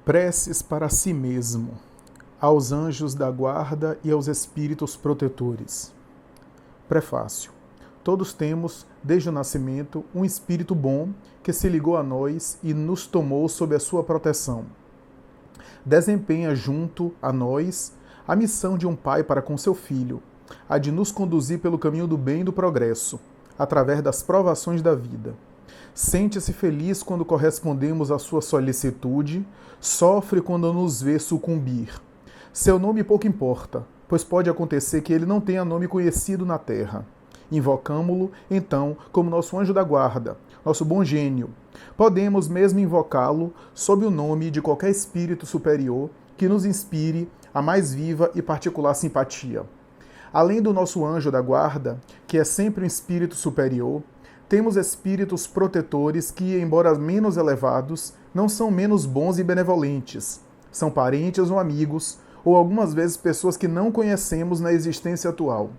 Preces para si mesmo, aos anjos da guarda e aos espíritos protetores. Prefácio. Todos temos, desde o nascimento, um espírito bom que se ligou a nós e nos tomou sob a sua proteção. Desempenha junto a nós a missão de um pai para com seu filho, a de nos conduzir pelo caminho do bem e do progresso, através das provações da vida. Sente-se feliz quando correspondemos à sua solicitude, sofre quando nos vê sucumbir. Seu nome pouco importa, pois pode acontecer que ele não tenha nome conhecido na terra. Invocamo-lo, então, como nosso anjo da guarda, nosso bom gênio. Podemos mesmo invocá-lo sob o nome de qualquer espírito superior que nos inspire a mais viva e particular simpatia. Além do nosso anjo da guarda, que é sempre um espírito superior, temos espíritos protetores que, embora menos elevados, não são menos bons e benevolentes. São parentes ou amigos, ou algumas vezes pessoas que não conhecemos na existência atual.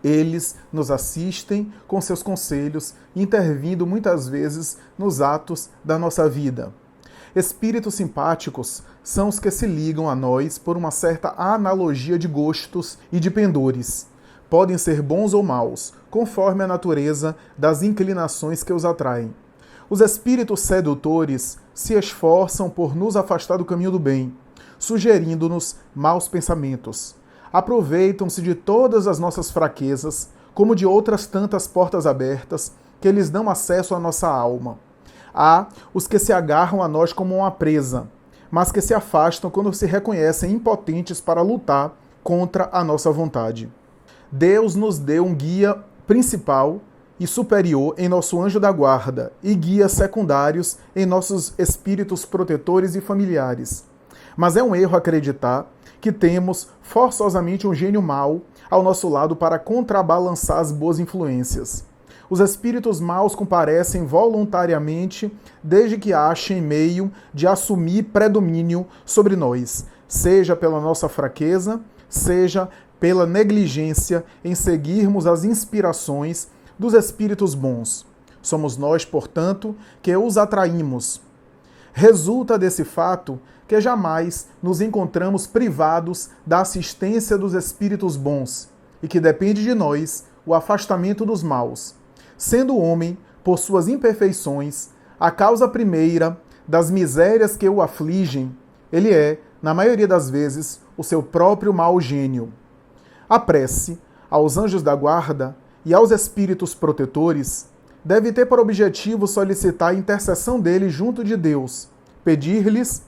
Eles nos assistem com seus conselhos, intervindo muitas vezes nos atos da nossa vida. Espíritos simpáticos são os que se ligam a nós por uma certa analogia de gostos e de pendores. Podem ser bons ou maus, conforme a natureza das inclinações que os atraem. Os espíritos sedutores se esforçam por nos afastar do caminho do bem, sugerindo-nos maus pensamentos. Aproveitam-se de todas as nossas fraquezas, como de outras tantas portas abertas que lhes dão acesso à nossa alma. Há os que se agarram a nós como uma presa, mas que se afastam quando se reconhecem impotentes para lutar contra a nossa vontade. Deus nos deu um guia principal e superior em nosso anjo da guarda e guias secundários em nossos espíritos protetores e familiares. Mas é um erro acreditar que temos forçosamente um gênio mau ao nosso lado para contrabalançar as boas influências. Os espíritos maus comparecem voluntariamente desde que achem meio de assumir predomínio sobre nós, seja pela nossa fraqueza, seja pela negligência em seguirmos as inspirações dos espíritos bons. Somos nós, portanto, que os atraímos. Resulta desse fato que jamais nos encontramos privados da assistência dos espíritos bons e que depende de nós o afastamento dos maus. Sendo o homem, por suas imperfeições, a causa primeira das misérias que o afligem, ele é, na maioria das vezes, o seu próprio mau gênio. A prece aos anjos da guarda e aos espíritos protetores deve ter por objetivo solicitar a intercessão deles junto de Deus, pedir-lhes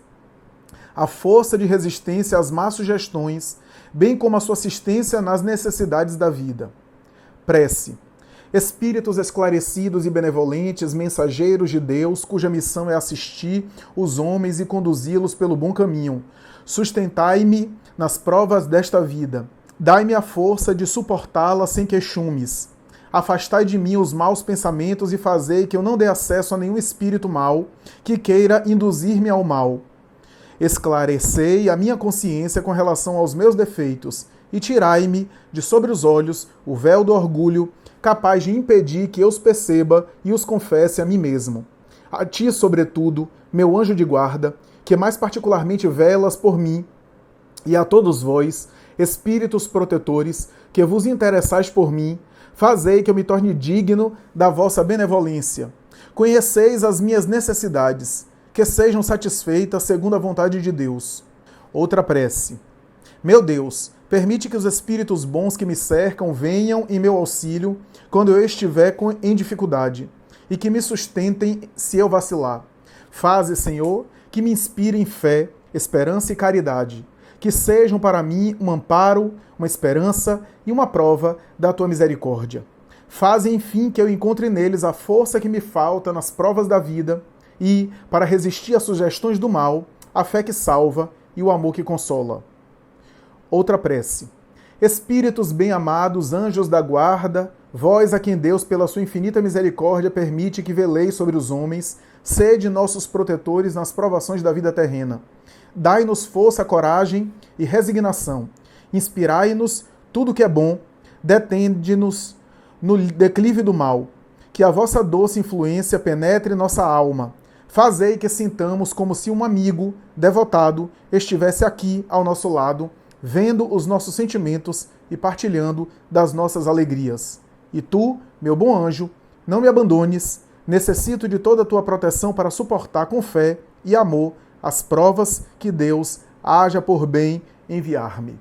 a força de resistência às más sugestões, bem como a sua assistência nas necessidades da vida. Prece. Espíritos esclarecidos e benevolentes, mensageiros de Deus, cuja missão é assistir os homens e conduzi-los pelo bom caminho. Sustentai-me nas provas desta vida. Dai-me a força de suportá-la sem queixumes. Afastai de mim os maus pensamentos e fazei que eu não dê acesso a nenhum espírito mau que queira induzir-me ao mal. Esclarecei a minha consciência com relação aos meus defeitos e tirai-me de sobre os olhos o véu do orgulho, capaz de impedir que eu os perceba e os confesse a mim mesmo. A ti, sobretudo, meu anjo de guarda, que mais particularmente velas por mim, e a todos vós, espíritos protetores, que vos interessais por mim, fazei que eu me torne digno da vossa benevolência. Conheceis as minhas necessidades, que sejam satisfeitas segundo a vontade de Deus. Outra prece. Meu Deus, permite que os espíritos bons que me cercam venham em meu auxílio quando eu estiver em dificuldade, e que me sustentem se eu vacilar. Faze, Senhor, que me inspirem fé, esperança e caridade, que sejam para mim um amparo, uma esperança e uma prova da tua misericórdia. Faze, enfim, que eu encontre neles a força que me falta nas provas da vida e, para resistir às sugestões do mal, a fé que salva e o amor que consola. Outra prece. Espíritos bem-amados, anjos da guarda, vós a quem Deus, pela sua infinita misericórdia, permite que veleis sobre os homens, sede nossos protetores nas provações da vida terrena. Dai-nos força, coragem e resignação. Inspirai-nos tudo que é bom, detende-nos no declive do mal. Que a vossa doce influência penetre nossa alma, Fazei que sintamos como se um amigo devotado estivesse aqui ao nosso lado, vendo os nossos sentimentos e partilhando das nossas alegrias. E tu, meu bom anjo, não me abandones, necessito de toda a tua proteção para suportar com fé e amor as provas que Deus haja por bem enviar-me.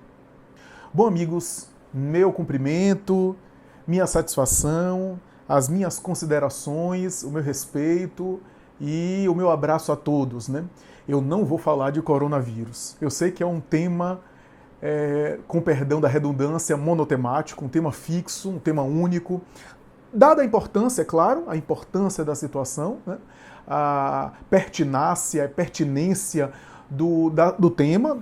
Bom, amigos, meu cumprimento, minha satisfação, as minhas considerações, o meu respeito e o meu abraço a todos, né? Eu não vou falar de coronavírus. Eu sei que é um tema, com perdão da redundância, monotemático, um tema fixo, um tema único. Dada a importância, é claro, a importância da situação, né? A pertinência do tema,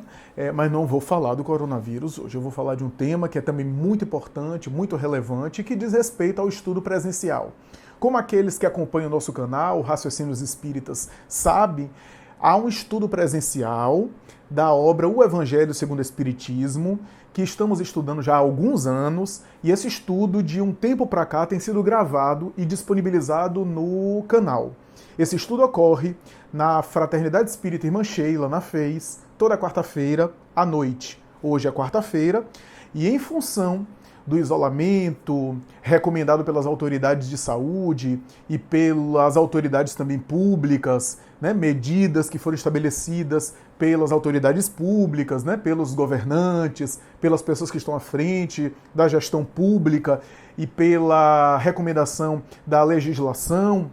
mas não vou falar do coronavírus hoje. Eu vou falar de um tema que é também muito importante, muito relevante e que diz respeito ao estudo presencial. Como aqueles que acompanham o nosso canal, Raciocínios Espíritas, sabem, há um estudo presencial da obra O Evangelho segundo o Espiritismo, que estamos estudando já há alguns anos, e esse estudo, de um tempo para cá, tem sido gravado e disponibilizado no canal. Esse estudo ocorre na Fraternidade Espírita Irmã Sheila, na FEIS, toda quarta-feira à noite. Hoje é quarta-feira, e em função do isolamento recomendado pelas autoridades de saúde e pelas autoridades também públicas, né, medidas que foram estabelecidas pelas autoridades públicas, né, pelos governantes, pelas pessoas que estão à frente da gestão pública e pela recomendação da legislação.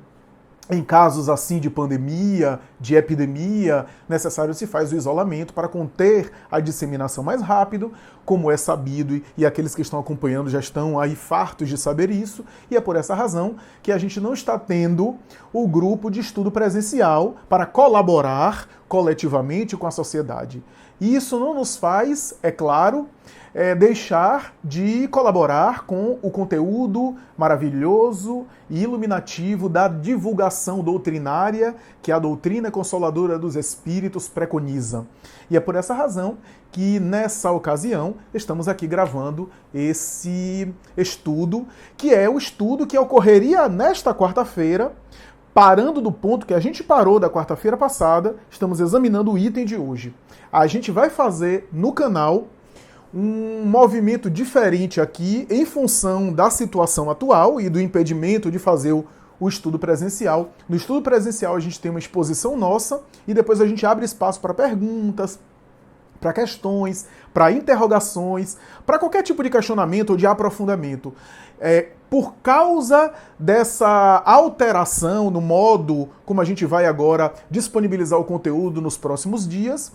Em casos assim de pandemia, de epidemia, necessário se faz o isolamento para conter a disseminação mais rápido, como é sabido, e aqueles que estão acompanhando já estão aí fartos de saber isso, e é por essa razão que a gente não está tendo o grupo de estudo presencial para colaborar coletivamente com a sociedade. E isso não nos faz, é claro, deixar de colaborar com o conteúdo maravilhoso e iluminativo da divulgação doutrinária que a doutrina consoladora dos Espíritos preconiza. E é por essa razão que, nessa ocasião, estamos aqui gravando esse estudo, que é o estudo que ocorreria nesta quarta-feira. Parando do ponto que a gente parou da quarta-feira passada, estamos examinando o item de hoje. A gente vai fazer no canal um movimento diferente aqui em função da situação atual e do impedimento de fazer o estudo presencial. No estudo presencial a gente tem uma exposição nossa e depois a gente abre espaço para perguntas, para questões, para interrogações, para qualquer tipo de questionamento ou de aprofundamento. Por causa dessa alteração no modo como a gente vai agora disponibilizar o conteúdo nos próximos dias,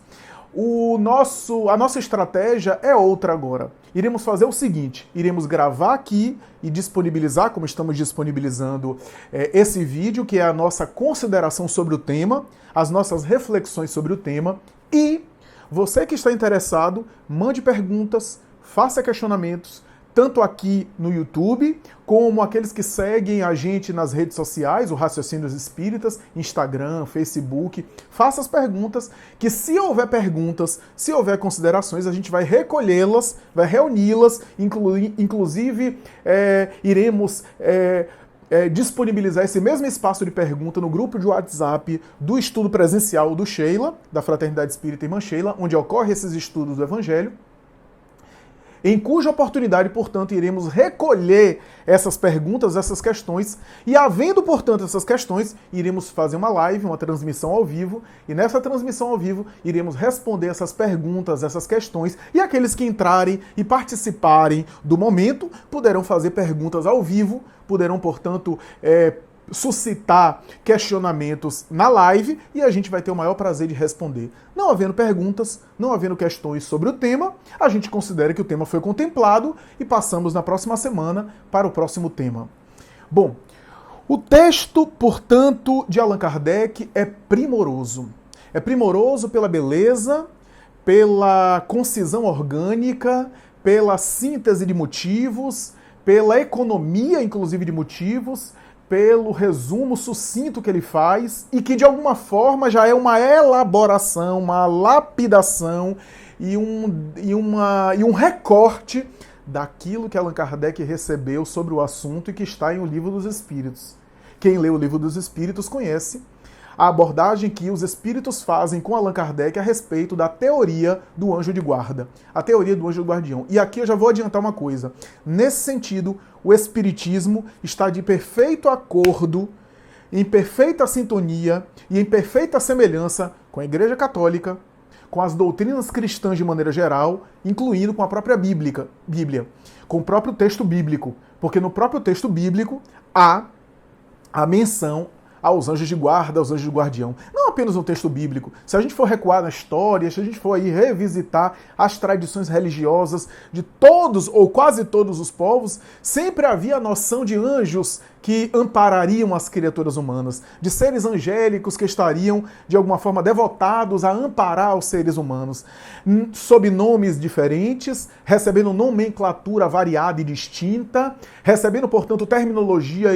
a nossa estratégia é outra agora. Iremos fazer o seguinte, iremos gravar aqui e disponibilizar, como estamos disponibilizando esse vídeo, que é a nossa consideração sobre o tema, as nossas reflexões sobre o tema, e você que está interessado, mande perguntas, faça questionamentos, tanto aqui no YouTube, como aqueles que seguem a gente nas redes sociais, o Raciocínios Espíritas, Instagram, Facebook. Faça as perguntas, que se houver perguntas, se houver considerações, a gente vai recolhê-las, vai reuni-las, inclusive iremos disponibilizar esse mesmo espaço de pergunta no grupo de WhatsApp do estudo presencial do Sheila, da Fraternidade Espírita Irmã Sheila, onde ocorrem esses estudos do Evangelho, em cuja oportunidade, portanto, iremos recolher essas perguntas, essas questões, e havendo, portanto, essas questões, iremos fazer uma live, uma transmissão ao vivo, e nessa transmissão ao vivo iremos responder essas perguntas, essas questões, e aqueles que entrarem e participarem do momento poderão fazer perguntas ao vivo, poderão, portanto, suscitar questionamentos na live e a gente vai ter o maior prazer de responder. Não havendo perguntas, não havendo questões sobre o tema, a gente considera que o tema foi contemplado e passamos na próxima semana para o próximo tema. Bom, o texto, portanto, de Allan Kardec é primoroso. É primoroso pela beleza, pela concisão orgânica, pela síntese de motivos, pela economia, inclusive, de motivos, pelo resumo sucinto que ele faz e que de alguma forma já é uma elaboração, uma lapidação e um recorte daquilo que Allan Kardec recebeu sobre o assunto e que está em O Livro dos Espíritos. Quem lê O Livro dos Espíritos conhece a abordagem que os espíritos fazem com Allan Kardec a respeito da teoria do anjo de guarda, a teoria do anjo guardião. E aqui eu já vou adiantar uma coisa. Nesse sentido, o espiritismo está de perfeito acordo, em perfeita sintonia e em perfeita semelhança com a Igreja Católica, com as doutrinas cristãs de maneira geral, incluindo com a própria Bíblia, com o próprio texto bíblico, porque no próprio texto bíblico há a menção aos anjos de guarda, aos anjos de guardião. Não apenas no texto bíblico. Se a gente for recuar na história, se a gente for aí revisitar as tradições religiosas de todos ou quase todos os povos, sempre havia a noção de anjos que amparariam as criaturas humanas, de seres angélicos que estariam, de alguma forma, devotados a amparar os seres humanos, sob nomes diferentes, recebendo nomenclatura variada e distinta, recebendo, portanto, terminologia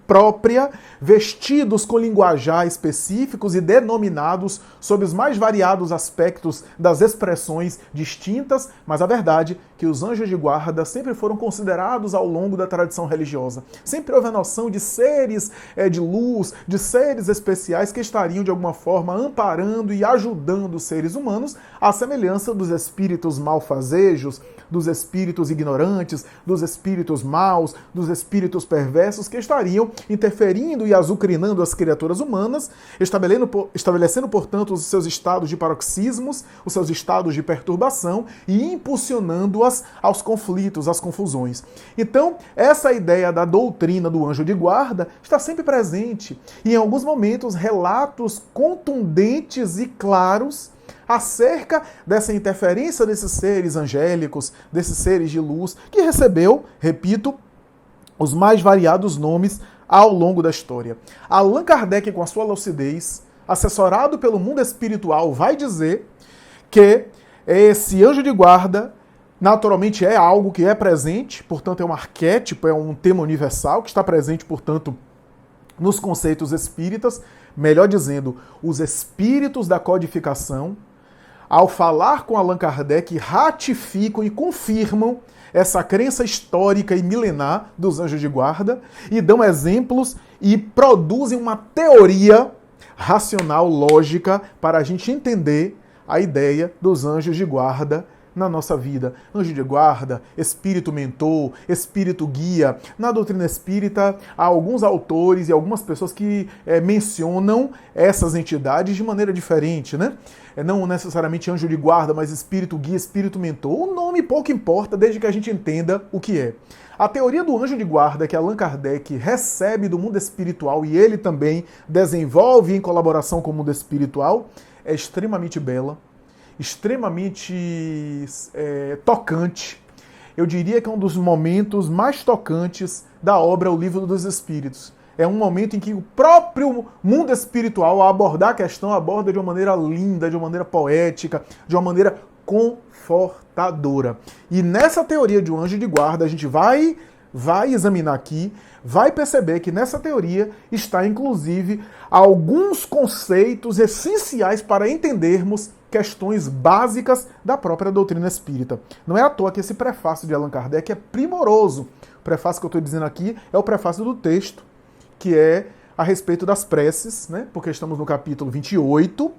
própria, vestidos com linguajar específicos e denominados sob os mais variados aspectos das expressões distintas, mas a verdade é que os anjos de guarda sempre foram considerados ao longo da tradição religiosa. Sempre houve a noção de seres de luz, de seres especiais que estariam de alguma forma amparando e ajudando os seres humanos, à semelhança dos espíritos malfazejos, dos espíritos ignorantes, dos espíritos maus, dos espíritos perversos que estariam interferindo e azucrinando as criaturas humanas, estabelecendo, portanto, os seus estados de paroxismos, os seus estados de perturbação e impulsionando-as aos conflitos, às confusões. Então, essa ideia da doutrina do anjo de guarda está sempre presente e, em alguns momentos, relatos contundentes e claros acerca dessa interferência desses seres angélicos, desses seres de luz, que recebeu, repito, os mais variados nomes ao longo da história. Allan Kardec, com a sua lucidez, assessorado pelo mundo espiritual, vai dizer que esse anjo de guarda naturalmente é algo que é presente, portanto é um arquétipo, é um tema universal que está presente, portanto, nos conceitos espíritas, melhor dizendo, os espíritos da codificação, ao falar com Allan Kardec, ratificam e confirmam essa crença histórica e milenar dos anjos de guarda e dão exemplos e produzem uma teoria racional, lógica, para a gente entender a ideia dos anjos de guarda na nossa vida. Anjo de guarda, espírito mentor, espírito guia. Na doutrina espírita, há alguns autores e algumas pessoas que mencionam essas entidades de maneira diferente, né? Não necessariamente anjo de guarda, mas espírito guia, espírito mentor. O nome pouco importa, desde que a gente entenda o que é. A teoria do anjo de guarda que Allan Kardec recebe do mundo espiritual e ele também desenvolve em colaboração com o mundo espiritual é extremamente bela, extremamente tocante. Eu diria que é um dos momentos mais tocantes da obra O Livro dos Espíritos. É um momento em que o próprio mundo espiritual, ao abordar a questão, aborda de uma maneira linda, de uma maneira poética, de uma maneira confortadora. E nessa teoria de um anjo de guarda, a gente vai examinar aqui, vai perceber que nessa teoria está, inclusive, alguns conceitos essenciais para entendermos questões básicas da própria doutrina espírita. Não é à toa que esse prefácio de Allan Kardec é primoroso. O prefácio que eu estou dizendo aqui é o prefácio do texto, que é a respeito das preces, né? Porque estamos no capítulo 28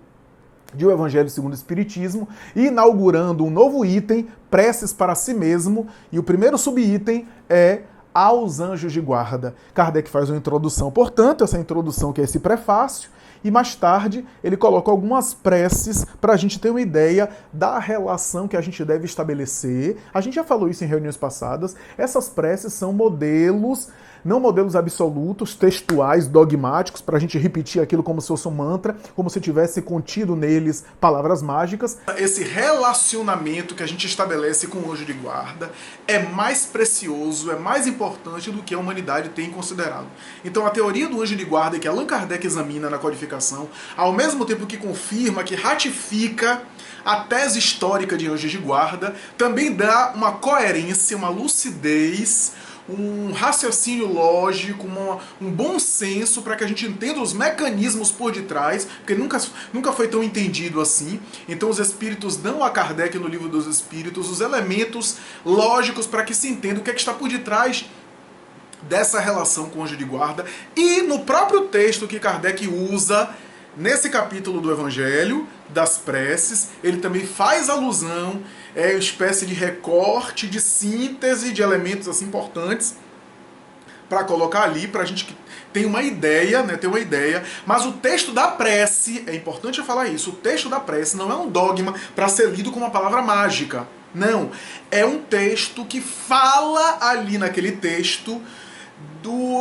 de O Evangelho segundo o Espiritismo, inaugurando um novo item, preces para si mesmo, e o primeiro subitem é aos anjos de guarda. Kardec faz uma introdução, portanto, essa introdução que é esse prefácio, e mais tarde ele coloca algumas preces para a gente ter uma ideia da relação que a gente deve estabelecer. A gente já falou isso em reuniões passadas. Essas preces são modelos, não modelos absolutos, textuais, dogmáticos, para a gente repetir aquilo como se fosse um mantra, como se tivesse contido neles palavras mágicas. Esse relacionamento que a gente estabelece com o anjo de guarda é mais precioso, é mais importante do que a humanidade tem considerado. Então a teoria do anjo de guarda que Allan Kardec examina na codificação, ao mesmo tempo que confirma, que ratifica a tese histórica de anjos de guarda, também dá uma coerência, uma lucidez, um raciocínio lógico, um bom senso para que a gente entenda os mecanismos por detrás, porque nunca foi tão entendido assim. Então os espíritos dão a Kardec no Livro dos Espíritos os elementos lógicos para que se entenda o que é que está por detrás dessa relação com o anjo de guarda. E no próprio texto que Kardec usa nesse capítulo do Evangelho, das preces, ele também faz alusão, uma espécie de recorte, de síntese de elementos assim importantes para colocar ali, para a gente ter uma ideia, né, ter uma ideia. Mas o texto da prece, é importante eu falar isso, o texto da prece não é um dogma para ser lido com uma palavra mágica. Não, é um texto que fala ali naquele texto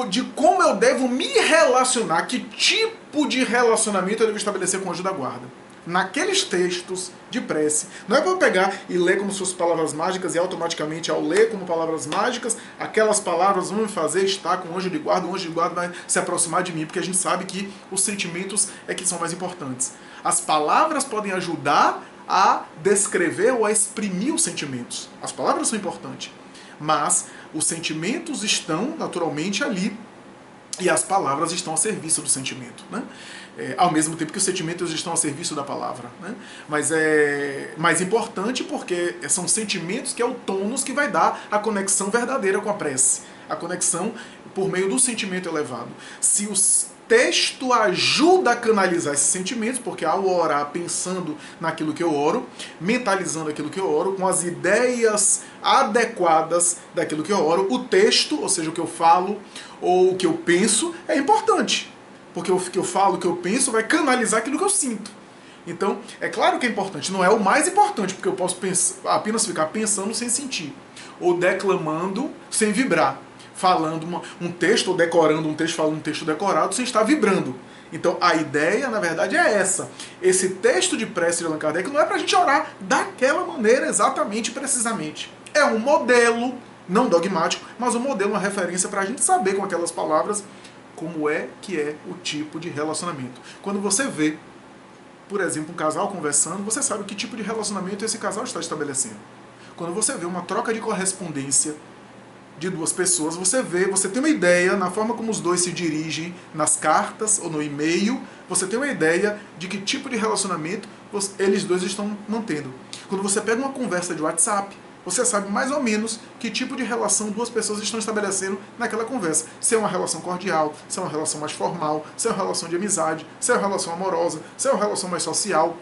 de como eu devo me relacionar, que tipo de relacionamento eu devo estabelecer com o anjo da guarda. Naqueles textos de prece, não é para eu pegar e ler como se fossem palavras mágicas e automaticamente ao ler como palavras mágicas, aquelas palavras vão me fazer estar com o anjo de guarda vai se aproximar de mim, porque a gente sabe que os sentimentos é que são mais importantes. As palavras podem ajudar a descrever ou a exprimir os sentimentos. As palavras são importantes, mas os sentimentos estão naturalmente ali e as palavras estão a serviço do sentimento, né? Ao mesmo tempo que os sentimentos estão a serviço da palavra, né? Mas é mais importante porque são sentimentos que é o tônus que vai dar a conexão verdadeira com a prece, a conexão por meio do sentimento elevado. Se os texto ajuda a canalizar esses sentimentos, porque ao orar pensando naquilo que eu oro, mentalizando aquilo que eu oro, com as ideias adequadas daquilo que eu oro, o texto, ou seja, o que eu falo ou o que eu penso, é importante. Porque o que eu falo, o que eu penso, vai canalizar aquilo que eu sinto. Então, é claro que é importante, não é o mais importante, porque eu posso apenas ficar pensando sem sentir, ou declamando sem vibrar, falando um texto ou decorando um texto, falando um texto decorado sem estar vibrando. Então a ideia, na verdade, é essa. Esse texto de prece de Allan Kardec não é para a gente orar daquela maneira exatamente, precisamente. É um modelo, não dogmático, mas um modelo, uma referência para a gente saber com aquelas palavras como é que é o tipo de relacionamento. Quando você vê, por exemplo, um casal conversando, você sabe que tipo de relacionamento esse casal está estabelecendo. Quando você vê uma troca de correspondência de duas pessoas, você tem uma ideia na forma como os dois se dirigem nas cartas ou no e-mail, você tem uma ideia de que tipo de relacionamento eles dois estão mantendo. Quando você pega uma conversa de WhatsApp, você sabe mais ou menos que tipo de relação duas pessoas estão estabelecendo naquela conversa. Se é uma relação cordial, se é uma relação mais formal, se é uma relação de amizade, se é uma relação amorosa, se é uma relação mais social,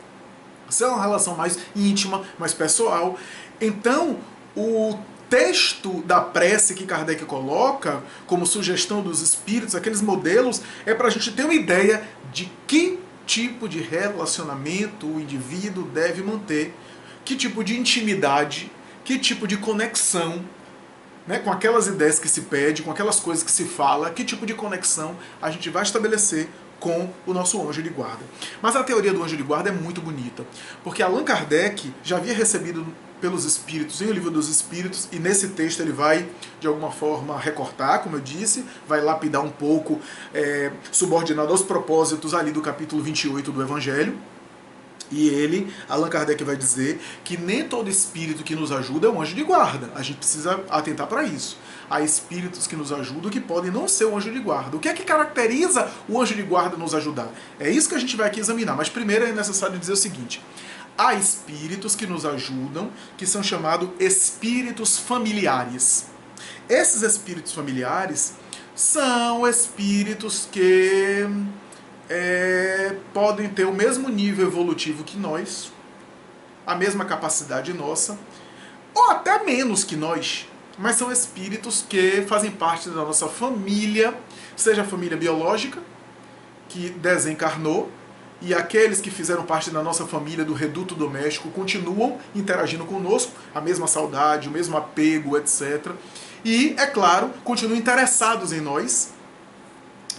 se é uma relação mais íntima, mais pessoal. Então, o texto da prece que Kardec coloca como sugestão dos espíritos, aqueles modelos, é para a gente ter uma ideia de que tipo de relacionamento o indivíduo deve manter, que tipo de intimidade, que tipo de conexão, né, com aquelas ideias que se pede, com aquelas coisas que se fala, que tipo de conexão a gente vai estabelecer com o nosso anjo de guarda. Mas a teoria do anjo de guarda é muito bonita, porque Allan Kardec já havia recebido pelos Espíritos, em O Livro dos Espíritos, e nesse texto ele vai, de alguma forma, recortar, como eu disse, vai lapidar um pouco, subordinado aos propósitos ali do capítulo 28 do Evangelho. E ele, Allan Kardec, vai dizer que nem todo espírito que nos ajuda é um anjo de guarda. A gente precisa atentar para isso. Há espíritos que nos ajudam que podem não ser um anjo de guarda. O que é que caracteriza o anjo de guarda nos ajudar? É isso que a gente vai aqui examinar. Mas primeiro é necessário dizer o seguinte: há espíritos que nos ajudam, que são chamados espíritos familiares. Esses espíritos familiares são espíritos que podem ter o mesmo nível evolutivo que nós, a mesma capacidade nossa, ou até menos que nós, mas são espíritos que fazem parte da nossa família, seja a família biológica, que desencarnou, e aqueles que fizeram parte da nossa família, do reduto doméstico, continuam interagindo conosco, a mesma saudade, o mesmo apego, etc. E, é claro, continuam interessados em nós.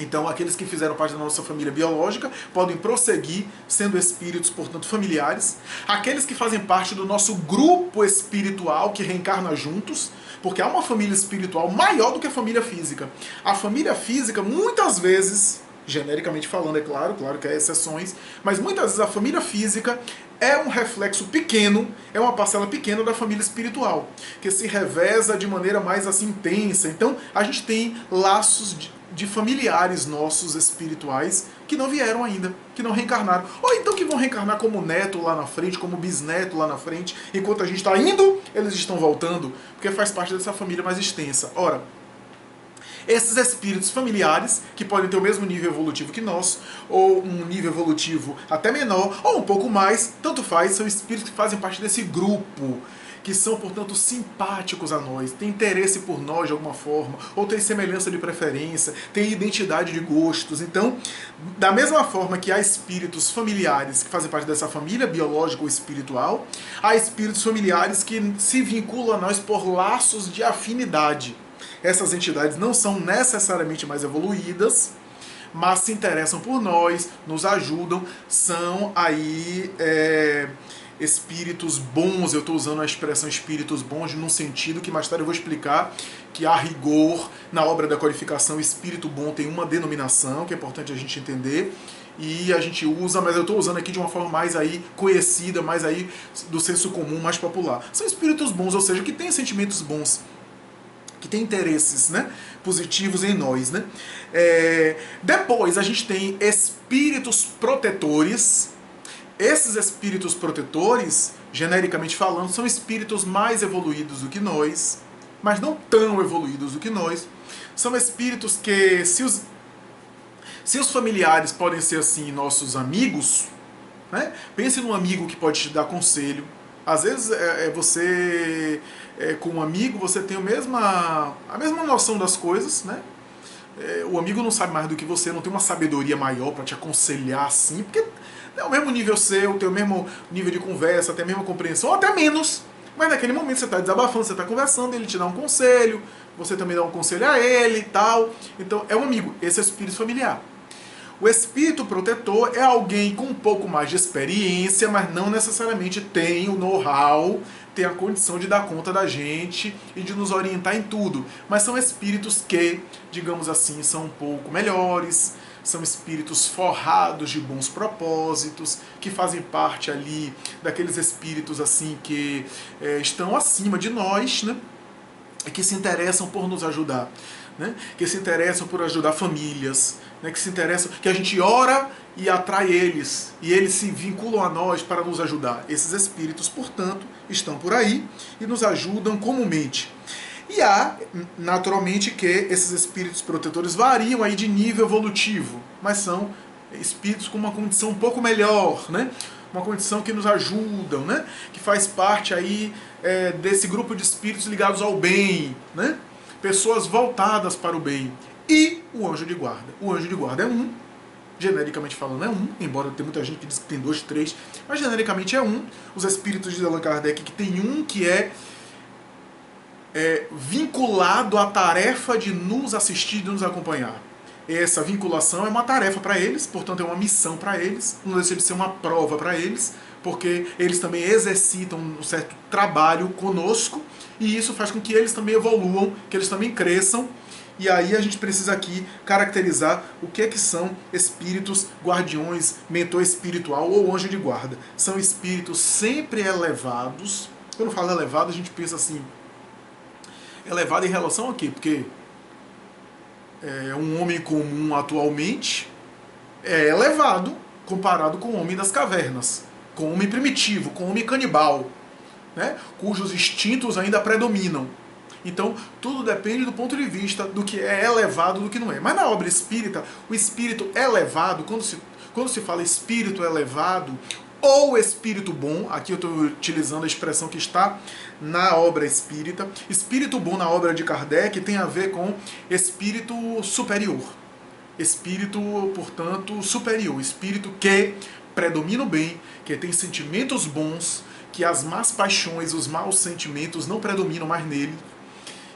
Então, aqueles que fizeram parte da nossa família biológica podem prosseguir sendo espíritos, portanto, familiares. Aqueles que fazem parte do nosso grupo espiritual, que reencarna juntos, porque há uma família espiritual maior do que a família física. A família física, muitas vezes, genericamente falando, é claro que há exceções, mas muitas vezes a família física é um reflexo pequeno, é uma parcela pequena da família espiritual, que se reveza de maneira mais assim intensa. Então, a gente tem laços de familiares nossos espirituais que não vieram ainda, que não reencarnaram. Ou então que vão reencarnar como neto lá na frente, como bisneto lá na frente. Enquanto a gente está indo, eles estão voltando, porque faz parte dessa família mais extensa. Ora, Esses espíritos familiares, que podem ter o mesmo nível evolutivo que nós, ou um nível evolutivo até menor, ou um pouco mais, tanto faz, são espíritos que fazem parte desse grupo, que são, portanto, simpáticos a nós, têm interesse por nós de alguma forma, ou têm semelhança de preferência, têm identidade de gostos. Então, da mesma forma que há espíritos familiares que fazem parte dessa família biológica ou espiritual, há espíritos familiares que se vinculam a nós por laços de afinidade. Essas entidades não são necessariamente mais evoluídas, mas se interessam por nós, nos ajudam, são aí espíritos bons. Eu estou usando a expressão espíritos bons num sentido que mais tarde eu vou explicar que a rigor, na obra da codificação, espírito bom tem uma denominação, que é importante a gente entender, e a gente usa, mas eu estou usando aqui de uma forma mais aí conhecida, mais aí do senso comum, mais popular. São espíritos bons, ou seja, que têm sentimentos bons, que tem interesses, né, positivos em nós, né? Depois a gente tem espíritos protetores. Esses espíritos protetores, genericamente falando, são espíritos mais evoluídos do que nós, mas não tão evoluídos do que nós. São espíritos que, se os familiares podem ser assim nossos amigos, né? Pense num amigo que pode te dar conselho. Às vezes você, com um amigo, você tem a mesma noção das coisas, né? O amigo não sabe mais do que você, não tem uma sabedoria maior para te aconselhar assim, porque é o mesmo nível seu, tem o mesmo nível de conversa, tem a mesma compreensão, ou até menos. Mas naquele momento você está desabafando, você está conversando, ele te dá um conselho, você também dá um conselho a ele e tal. Então é um amigo, esse é o espírito familiar. O espírito protetor é alguém com um pouco mais de experiência, mas não necessariamente tem o know-how, tem a condição de dar conta da gente e de nos orientar em tudo. Mas são espíritos que, digamos assim, são um pouco melhores, são espíritos forrados de bons propósitos, que fazem parte ali daqueles espíritos assim que estão acima de nós, né? E que se interessam por nos ajudar, né? Que se interessam por ajudar famílias, né? Que se interessam, que a gente ora e atrai eles, e eles se vinculam a nós para nos ajudar. Esses espíritos, portanto, estão por aí e nos ajudam comumente. E há, naturalmente, que esses espíritos protetores variam aí de nível evolutivo, mas são espíritos com uma condição um pouco melhor, né? Uma condição que nos ajudam, né? Que faz parte aí desse grupo de espíritos ligados ao bem, né? Pessoas voltadas para o bem. E o anjo de guarda. O anjo de guarda é um, genericamente falando é um, embora tenha muita gente que diz que tem 2, 3, mas genericamente é um. Os espíritos de Allan Kardec que tem um que é vinculado à tarefa de nos assistir, de nos acompanhar. Essa vinculação é uma tarefa para eles, portanto é uma missão para eles, não deixa de ser uma prova para eles, porque eles também exercitam um certo trabalho conosco, e isso faz com que eles também evoluam, que eles também cresçam. E aí a gente precisa aqui caracterizar o que são espíritos guardiões, mentor espiritual ou anjo de guarda. São espíritos sempre elevados. Quando falo elevado, a gente pensa assim, elevado em relação a quê? Porque um homem comum atualmente é elevado comparado com o homem das cavernas, com o homem primitivo, com o homem canibal, né? Cujos instintos ainda predominam. Então, tudo depende do ponto de vista do que é elevado e do que não é. Mas na obra espírita, o espírito elevado, quando se fala espírito elevado ou espírito bom, aqui eu estou utilizando a expressão que está na obra espírita. Espírito bom na obra de Kardec tem a ver com espírito superior. Espírito, portanto, superior. Espírito que predomina o bem, que tem sentimentos bons, que as más paixões, os maus sentimentos não predominam mais nele,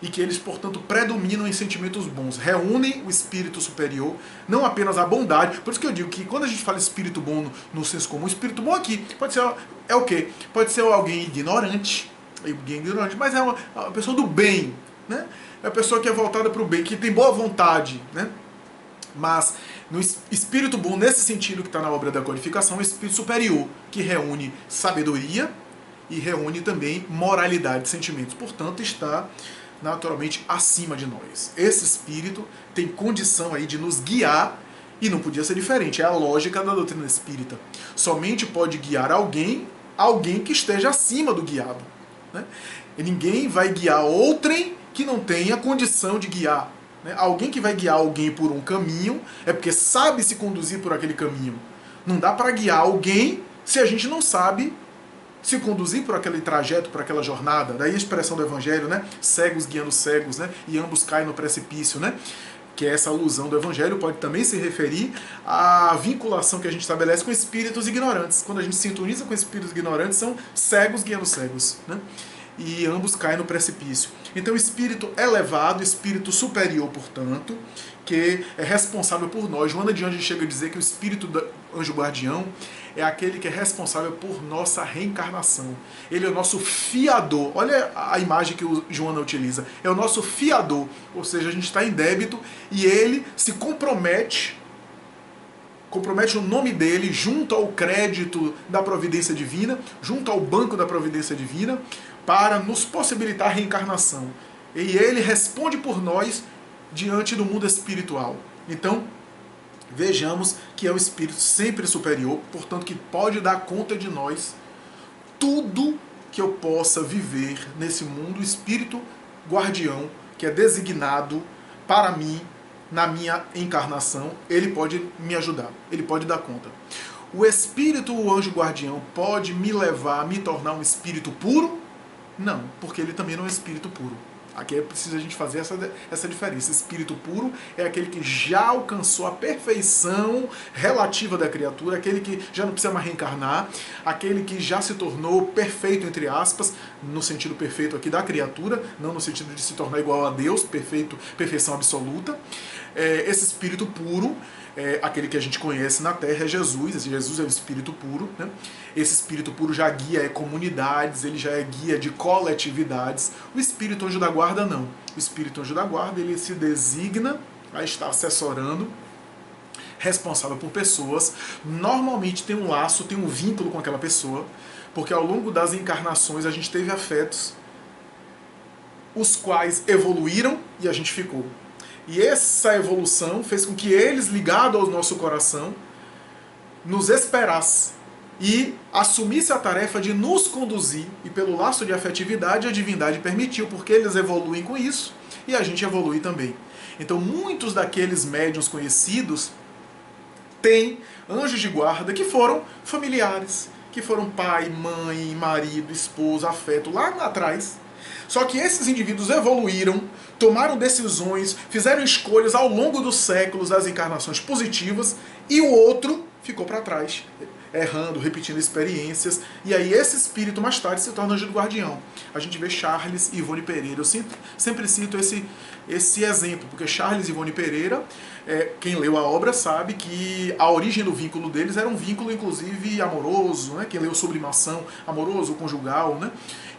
e que eles, portanto, predominam em sentimentos bons. Reúnem o espírito superior, não apenas a bondade. Por isso que eu digo que quando a gente fala espírito bom no senso comum, espírito bom aqui pode ser o quê? Pode ser alguém ignorante, mas é uma pessoa do bem, né? É a pessoa que é voltada para o bem, que tem boa vontade, né? Mas no espírito bom, nesse sentido que está na obra da codificação, é o espírito superior, que reúne sabedoria e reúne também moralidade, sentimentos. Portanto, está naturalmente acima de nós. Esse espírito tem condição aí de nos guiar, e não podia ser diferente, é a lógica da doutrina espírita. Somente pode guiar alguém que esteja acima do guiado, né? E ninguém vai guiar outrem que não tenha condição de guiar, né? Alguém que vai guiar alguém por um caminho é porque sabe se conduzir por aquele caminho. Não dá para guiar alguém se a gente não sabe se conduzir por aquele trajeto, por aquela jornada. Daí a expressão do Evangelho, né? Cegos guiando cegos, né? E ambos caem no precipício, né? Que é essa alusão do Evangelho, pode também se referir à vinculação que a gente estabelece com espíritos ignorantes. Quando a gente sintoniza com espíritos ignorantes, são cegos guiando cegos, né? E ambos caem no precipício. Então, espírito elevado, espírito superior, portanto, que é responsável por nós. Joana de Anjos chega a dizer que o espírito do anjo guardião é aquele que é responsável por nossa reencarnação. Ele é o nosso fiador. Olha a imagem que o Joana utiliza. É o nosso fiador. Ou seja, a gente está em débito e ele se compromete o nome dele junto ao crédito da providência divina, junto ao banco da providência divina, para nos possibilitar a reencarnação. E ele responde por nós diante do mundo espiritual. Então, vejamos que é um espírito sempre superior, portanto que pode dar conta de nós tudo que eu possa viver nesse mundo, espírito guardião, que é designado para mim na minha encarnação, ele pode me ajudar, ele pode dar conta. O espírito, o anjo guardião, pode me levar a me tornar um espírito puro? Não, porque ele também não é espírito puro. Aqui é preciso a gente fazer essa diferença. Espírito puro é aquele que já alcançou a perfeição relativa da criatura, aquele que já não precisa mais reencarnar, aquele que já se tornou perfeito, entre aspas, no sentido perfeito aqui da criatura, não no sentido de se tornar igual a Deus, perfeição absoluta. Esse espírito puro, aquele que a gente conhece na Terra, é Jesus. Jesus é o espírito puro, né? Esse espírito puro já guia comunidades, ele já é guia de coletividades. O espírito anjo da guarda não. O espírito anjo da guarda, ele se designa a estar assessorando, responsável por pessoas. Normalmente tem um laço, tem um vínculo com aquela pessoa, porque ao longo das encarnações a gente teve afetos, os quais evoluíram e a gente ficou. E essa evolução fez com que eles, ligados ao nosso coração, nos esperassem e assumisse a tarefa de nos conduzir. E pelo laço de afetividade, a divindade permitiu, porque eles evoluem com isso e a gente evolui também. Então, muitos daqueles médiuns conhecidos têm anjos de guarda que foram familiares, que foram pai, mãe, marido, esposa, afeto, lá atrás. Só que esses indivíduos evoluíram, tomaram decisões, fizeram escolhas ao longo dos séculos das encarnações positivas, e o outro ficou para trás, errando, repetindo experiências, e aí esse espírito mais tarde se torna anjo do guardião. A gente vê Charles e Ivone Pereira. Eu sempre cito esse exemplo, porque Charles e Ivone Pereira, quem leu a obra sabe que a origem do vínculo deles era um vínculo, inclusive, amoroso, né? Quem leu Sublimação, amoroso, conjugal, né?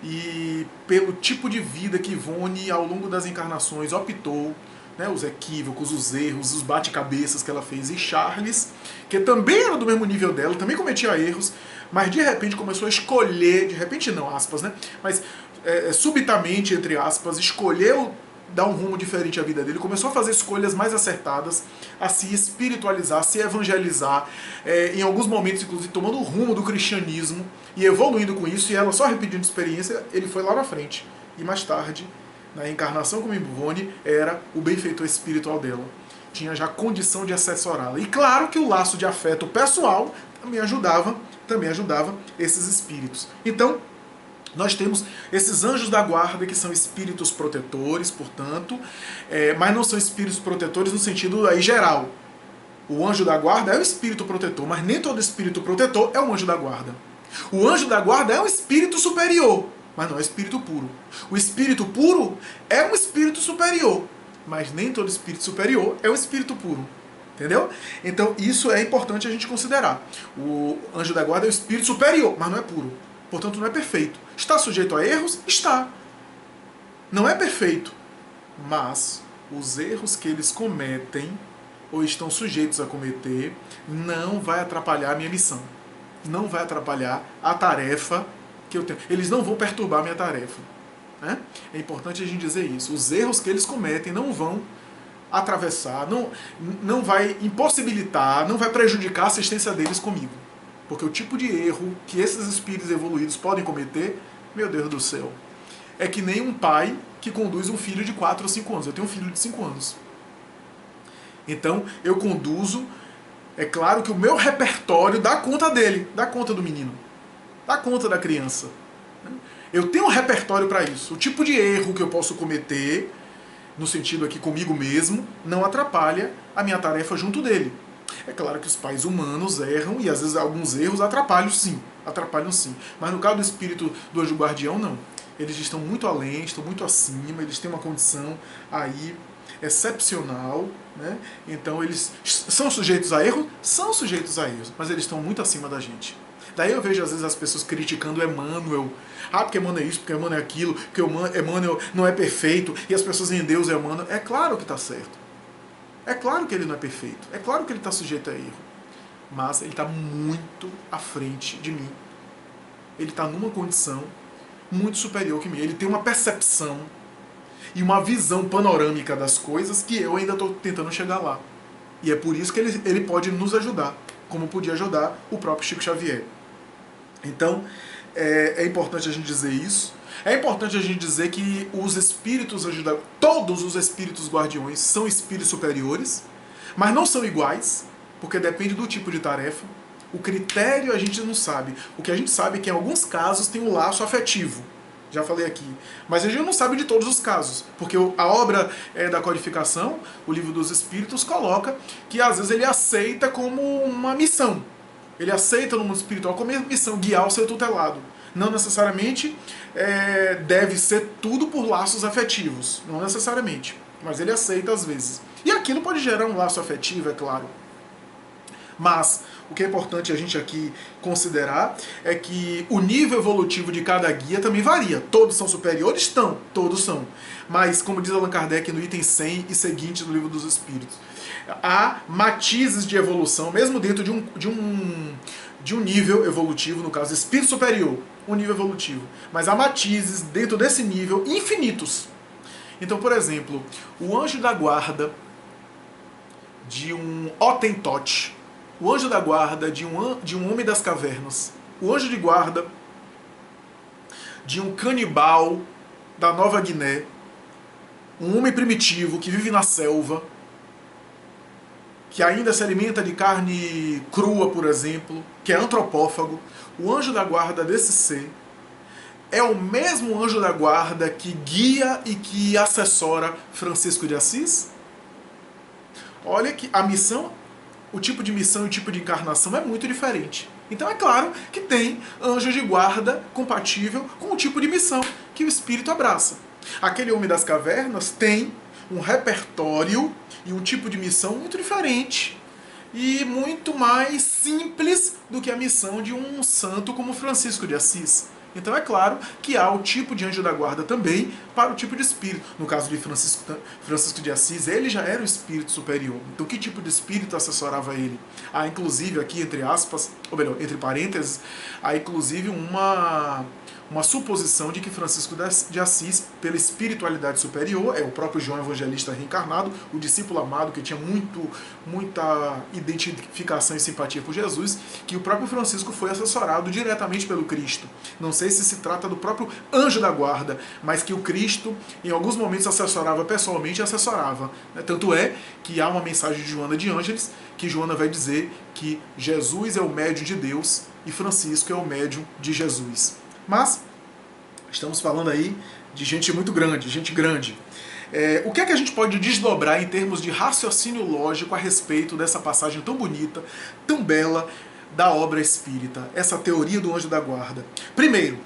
E pelo tipo de vida que Ivone, ao longo das encarnações, optou, né, os equívocos, os erros, os bate-cabeças que ela fez. E Charles, que também era do mesmo nível dela, também cometia erros, mas de repente começou a escolher, de repente não, aspas, né? Mas subitamente, entre aspas, escolheu dar um rumo diferente à vida dele, começou a fazer escolhas mais acertadas, a se espiritualizar, a se evangelizar, em alguns momentos, inclusive, tomando o rumo do cristianismo e evoluindo com isso, e ela só repetindo experiência, ele foi lá na frente. E mais tarde, na encarnação como Ivone, era o benfeitor espiritual dela. Tinha já condição de assessorá-la. E claro que o laço de afeto pessoal também ajudava esses espíritos. Então, nós temos esses anjos da guarda, que são espíritos protetores, portanto, mas não são espíritos protetores no sentido aí geral. O anjo da guarda é o espírito protetor, mas nem todo espírito protetor é um anjo da guarda. O anjo da guarda é um espírito superior, mas não é espírito puro. O espírito puro é um espírito superior, mas nem todo espírito superior é um espírito puro. Entendeu? Então isso é importante a gente considerar. O anjo da guarda é o espírito superior, mas não é puro. Portanto, não é perfeito. Está sujeito a erros? Está. Não é perfeito. Mas os erros que eles cometem, ou estão sujeitos a cometer, não vai atrapalhar a minha missão. Não vai atrapalhar a tarefa que eu tenho. Eles não vão perturbar a minha tarefa. Né? É importante a gente dizer isso. Os erros que eles cometem não vão atravessar, não vai impossibilitar, não vai prejudicar a assistência deles comigo. Porque o tipo de erro que esses espíritos evoluídos podem cometer, meu Deus do céu, é que nem um pai que conduz um filho de 4 ou 5 anos. Eu tenho um filho de 5 anos. Então, eu conduzo, é claro que o meu repertório dá conta dele, dá conta do menino, dá conta da criança. Eu tenho um repertório para isso. O tipo de erro que eu posso cometer, no sentido aqui comigo mesmo, não atrapalha a minha tarefa junto dele. É claro que os pais humanos erram e às vezes alguns erros atrapalham sim. Mas no caso do espírito do anjo guardião, não. Eles estão muito além, estão muito acima, eles têm uma condição aí excepcional, né? Então eles são sujeitos a erros? São sujeitos a erros, mas eles estão muito acima da gente. Daí eu vejo às vezes as pessoas criticando Emmanuel. Ah, porque Emmanuel é isso, porque Emmanuel é aquilo, porque Emmanuel não é perfeito, e as pessoas em Deus é Emmanuel. É claro que está certo. É claro que ele não é perfeito. É claro que ele está sujeito a erro. Mas ele está muito à frente de mim. Ele está numa condição muito superior que mim. Ele tem uma percepção e uma visão panorâmica das coisas que eu ainda estou tentando chegar lá. E é por isso que ele pode nos ajudar, como podia ajudar o próprio Chico Xavier. Então, é importante a gente dizer isso. É importante a gente dizer que os espíritos ajudados, todos os espíritos guardiões são espíritos superiores, mas não são iguais, porque depende do tipo de tarefa. O critério a gente não sabe. O que a gente sabe é que em alguns casos tem um laço afetivo. Já falei aqui. Mas a gente não sabe de todos os casos. Porque a obra da codificação, o Livro dos Espíritos, coloca que às vezes ele aceita como uma missão. Ele aceita no mundo espiritual como missão, guiar o seu tutelado. Não necessariamente deve ser tudo por laços afetivos. Não necessariamente. Mas ele aceita às vezes. E aquilo pode gerar um laço afetivo, é claro. Mas o que é importante a gente aqui considerar é que o nível evolutivo de cada guia também varia. Todos são superiores? Estão, todos são. Mas, como diz Allan Kardec no item 100 e seguinte do Livro dos Espíritos, há matizes de evolução, mesmo dentro de um nível evolutivo, no caso, espírito superior, um nível evolutivo. Mas há matizes dentro desse nível infinitos. Então, por exemplo, o anjo da guarda de um Hottentot, o anjo da guarda de um homem das cavernas, o anjo de guarda de um canibal da Nova Guiné, um homem primitivo que vive na selva, que ainda se alimenta de carne crua, por exemplo, que é antropófago. O anjo da guarda desse ser é o mesmo anjo da guarda que guia e que assessora Francisco de Assis? Olha que a missão, o tipo de missão e o tipo de encarnação é muito diferente. Então é claro que tem anjo de guarda compatível com o tipo de missão que o espírito abraça. Aquele homem das cavernas tem um repertório e um tipo de missão muito diferente e muito mais simples do que a missão de um santo como Francisco de Assis. Então é claro que há o tipo de anjo da guarda também para o tipo de espírito. No caso de Francisco de Assis, ele já era um espírito superior. Então que tipo de espírito assessorava ele? Há inclusive aqui, entre aspas, ou melhor, entre parênteses, há inclusive uma suposição de que Francisco de Assis, pela espiritualidade superior, é o próprio João Evangelista reencarnado, o discípulo amado que tinha muita identificação e simpatia por Jesus, que o próprio Francisco foi assessorado diretamente pelo Cristo. Não sei se trata do próprio anjo da guarda, mas que o Cristo, em alguns momentos, assessorava pessoalmente e assessorava. Tanto é que há uma mensagem de Joana de Ângeles, que Joana vai dizer que Jesus é o médium de Deus e Francisco é o médium de Jesus. Mas estamos falando aí de gente muito grande, gente grande. O que é que a gente pode desdobrar em termos de raciocínio lógico a respeito dessa passagem tão bonita, tão bela da obra espírita, essa teoria do anjo da guarda? Primeiro,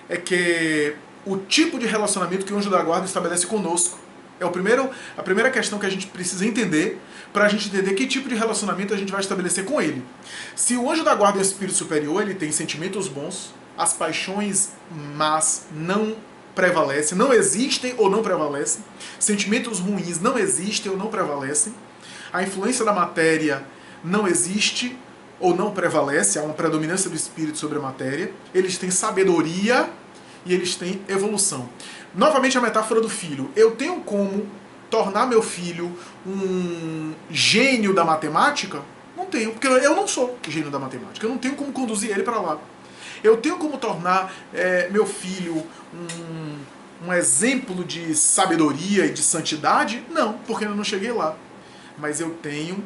é que o tipo de relacionamento que o anjo da guarda estabelece conosco é a primeira questão que a gente precisa entender para a gente entender que tipo de relacionamento a gente vai estabelecer com ele. Se o anjo da guarda é um espírito superior, ele tem sentimentos bons, as paixões más não prevalecem, não existem ou não prevalecem, sentimentos ruins não existem ou não prevalecem, a influência da matéria não existe ou não prevalece, há uma predominância do espírito sobre a matéria, eles têm sabedoria e eles têm evolução. Novamente a metáfora do filho. Eu tenho como tornar meu filho um gênio da matemática? Não tenho, porque eu não sou gênio da matemática, eu não tenho como conduzir ele para lá. Eu tenho como tornar meu filho um exemplo de sabedoria e de santidade? Não, porque eu não cheguei lá. mas eu tenho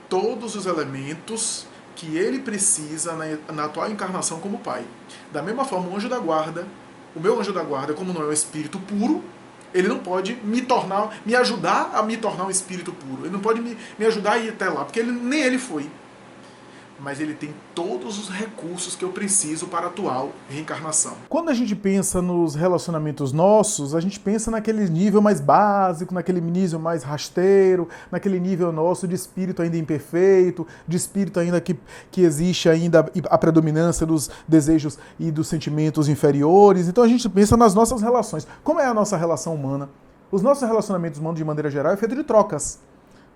todos os elementos que ele precisa na atual encarnação como pai. Da mesma forma, o meu anjo da guarda, como não é um espírito puro, ele não pode me ajudar a me tornar um espírito puro. Ele não pode me ajudar a ir até lá, porque nem ele foi. Mas ele tem todos os recursos que eu preciso para a atual reencarnação. Quando a gente pensa nos relacionamentos nossos, a gente pensa naquele nível mais básico, naquele nível mais rasteiro, naquele nível nosso de espírito ainda imperfeito, de espírito ainda que existe ainda a predominância dos desejos e dos sentimentos inferiores. Então a gente pensa nas nossas relações. Como é a nossa relação humana? Os nossos relacionamentos humanos, de maneira geral, é feito de trocas.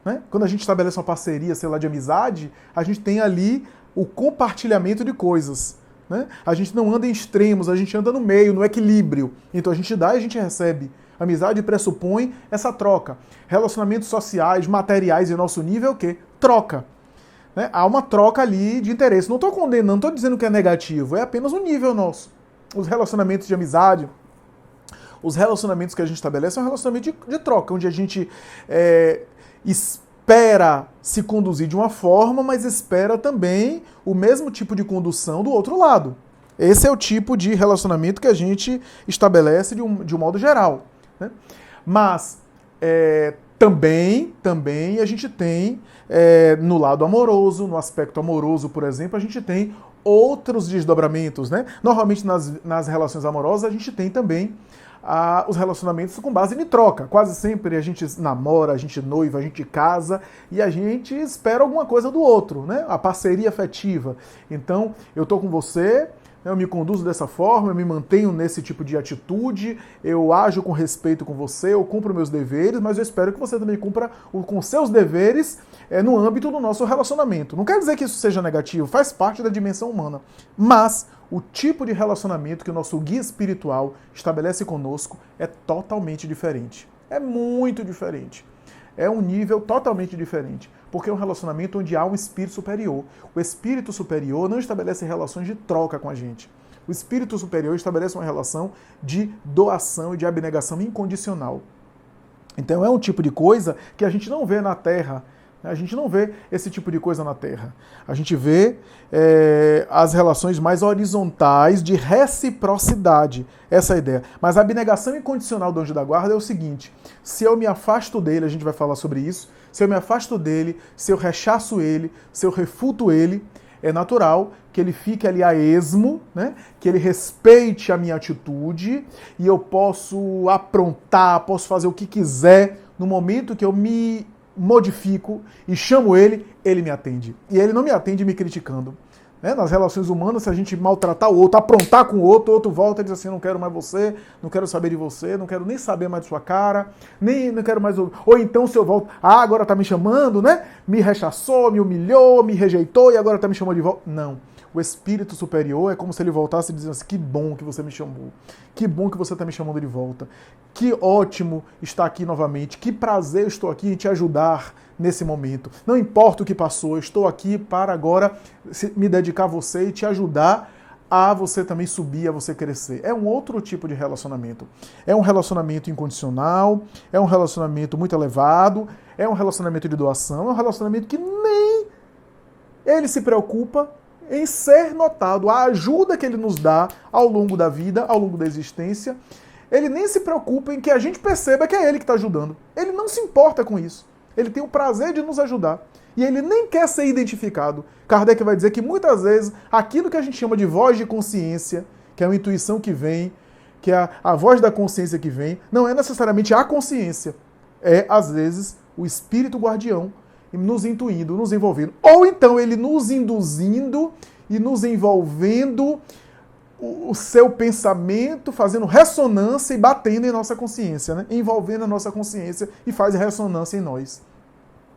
Né? Quando a gente estabelece uma parceria, sei lá, de amizade, a gente tem ali o compartilhamento de coisas. Né? A gente não anda em extremos, a gente anda no meio, no equilíbrio. Então a gente dá e a gente recebe. Amizade pressupõe essa troca. Relacionamentos sociais, materiais em nosso nível é o quê? Troca. Né? Há uma troca ali de interesse. Não estou condenando, não estou dizendo que é negativo, é apenas um nível nosso. Os relacionamentos de amizade, os relacionamentos que a gente estabelece são relacionamentos de troca, onde a gente espera se conduzir de uma forma, mas espera também o mesmo tipo de condução do outro lado. Esse é o tipo de relacionamento que a gente estabelece de um modo geral. Né? Mas também a gente tem, no lado amoroso, no aspecto amoroso, por exemplo, a gente tem outros desdobramentos. Né? Normalmente nas relações amorosas a gente tem também os relacionamentos com base em troca. Quase sempre a gente namora, a gente noiva, a gente casa e a gente espera alguma coisa do outro, né? A parceria afetiva. Então, eu tô com você, eu me conduzo dessa forma, eu me mantenho nesse tipo de atitude, eu ajo com respeito com você, eu cumpro meus deveres, mas eu espero que você também cumpra com seus deveres no âmbito do nosso relacionamento. Não quer dizer que isso seja negativo, faz parte da dimensão humana, mas o tipo de relacionamento que o nosso guia espiritual estabelece conosco é totalmente diferente. É muito diferente. É um nível totalmente diferente. Porque é um relacionamento onde há um espírito superior. O espírito superior não estabelece relações de troca com a gente. O espírito superior estabelece uma relação de doação e de abnegação incondicional. Então é um tipo de coisa que a gente não vê na Terra. A gente não vê esse tipo de coisa na Terra. A gente vê as relações mais horizontais de reciprocidade, essa é a ideia. Mas a abnegação incondicional do anjo da guarda é o seguinte: se eu me afasto dele, a gente vai falar sobre isso, se eu me afasto dele, se eu rechaço ele, se eu refuto ele, é natural que ele fique ali a esmo, né? Que ele respeite a minha atitude e eu posso aprontar, posso fazer o que quiser no momento que eu me modifico e chamo ele me atende. E ele não me atende me criticando. Né? Nas relações humanas, se a gente maltratar o outro, aprontar com o outro volta e diz assim: não quero mais você, não quero saber de você, não quero nem saber mais de sua cara, nem não quero mais... Ou então se eu volto, agora tá me chamando, né? Me rechaçou, me humilhou, me rejeitou e agora tá me chamando de volta. Não. O espírito superior é como se ele voltasse e dizendo assim: que bom que você me chamou, que bom que você está me chamando de volta, que ótimo estar aqui novamente, que prazer estou aqui em te ajudar nesse momento. Não importa o que passou, eu estou aqui para agora me dedicar a você e te ajudar a você também subir, a você crescer. É um outro tipo de relacionamento. É um relacionamento incondicional, é um relacionamento muito elevado, é um relacionamento de doação, é um relacionamento que nem ele se preocupa em ser notado. A ajuda que ele nos dá ao longo da vida, ao longo da existência, ele nem se preocupa em que a gente perceba que é ele que está ajudando. Ele não se importa com isso. Ele tem o prazer de nos ajudar. E ele nem quer ser identificado. Kardec vai dizer que muitas vezes aquilo que a gente chama de voz de consciência, que é uma intuição que vem, que é a voz da consciência que vem, não é necessariamente a consciência. É, às vezes, o espírito guardião nos intuindo, nos envolvendo. Ou então ele nos induzindo e nos envolvendo o seu pensamento, fazendo ressonância e batendo em nossa consciência, né? Envolvendo a nossa consciência e faz ressonância em nós.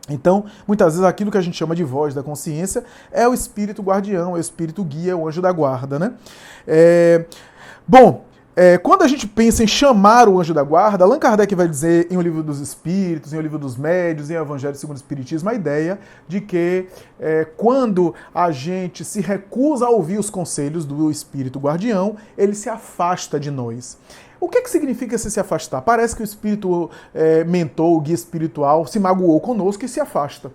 Então, muitas vezes aquilo que a gente chama de voz da consciência é o espírito guardião, é o espírito guia, é o anjo da guarda, né? Quando a gente pensa em chamar o anjo da guarda, Allan Kardec vai dizer em O Livro dos Espíritos, em O Livro dos Médiuns, em O Evangelho segundo o Espiritismo, a ideia de que quando a gente se recusa a ouvir os conselhos do espírito guardião, ele se afasta de nós. O que significa esse se afastar? Parece que o espírito mentor, o guia espiritual, se magoou conosco e se afasta.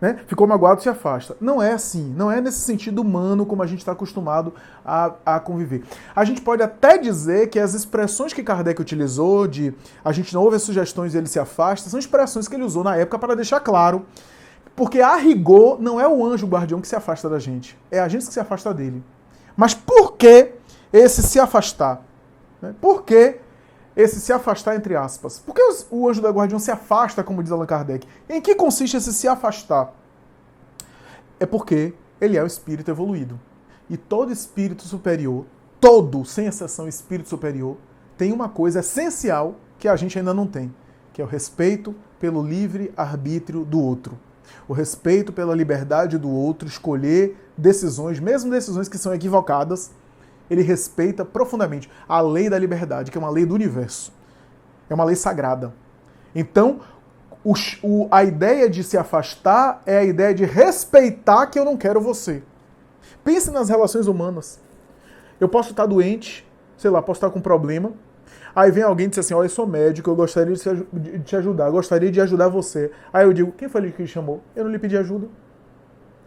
Né? Ficou magoado, se afasta. Não é assim, não é nesse sentido humano como a gente está acostumado a conviver. A gente pode até dizer que as expressões que Kardec utilizou, de a gente não ouve as sugestões e ele se afasta, são expressões que ele usou na época para deixar claro, porque a rigor não é o anjo guardião que se afasta da gente, é a gente que se afasta dele. Mas por que esse se afastar? Né? Por que esse se afastar, entre aspas? Por que o anjo da guardião se afasta, como diz Allan Kardec? Em que consiste esse se afastar? É porque ele é o espírito evoluído. E todo espírito superior, todo, sem exceção, espírito superior, tem uma coisa essencial que a gente ainda não tem, que é o respeito pelo livre arbítrio do outro. O respeito pela liberdade do outro, escolher decisões, mesmo decisões que são equivocadas, ele respeita profundamente a lei da liberdade, que é uma lei do universo. É uma lei sagrada. Então, a ideia de se afastar é a ideia de respeitar que eu não quero você. Pense nas relações humanas. Eu posso estar doente, sei lá, posso estar com um problema, aí vem alguém e diz assim, olha, eu sou médico, eu gostaria de te ajudar, eu gostaria de ajudar você. Aí eu digo, quem foi ele que chamou? Eu não lhe pedi ajuda.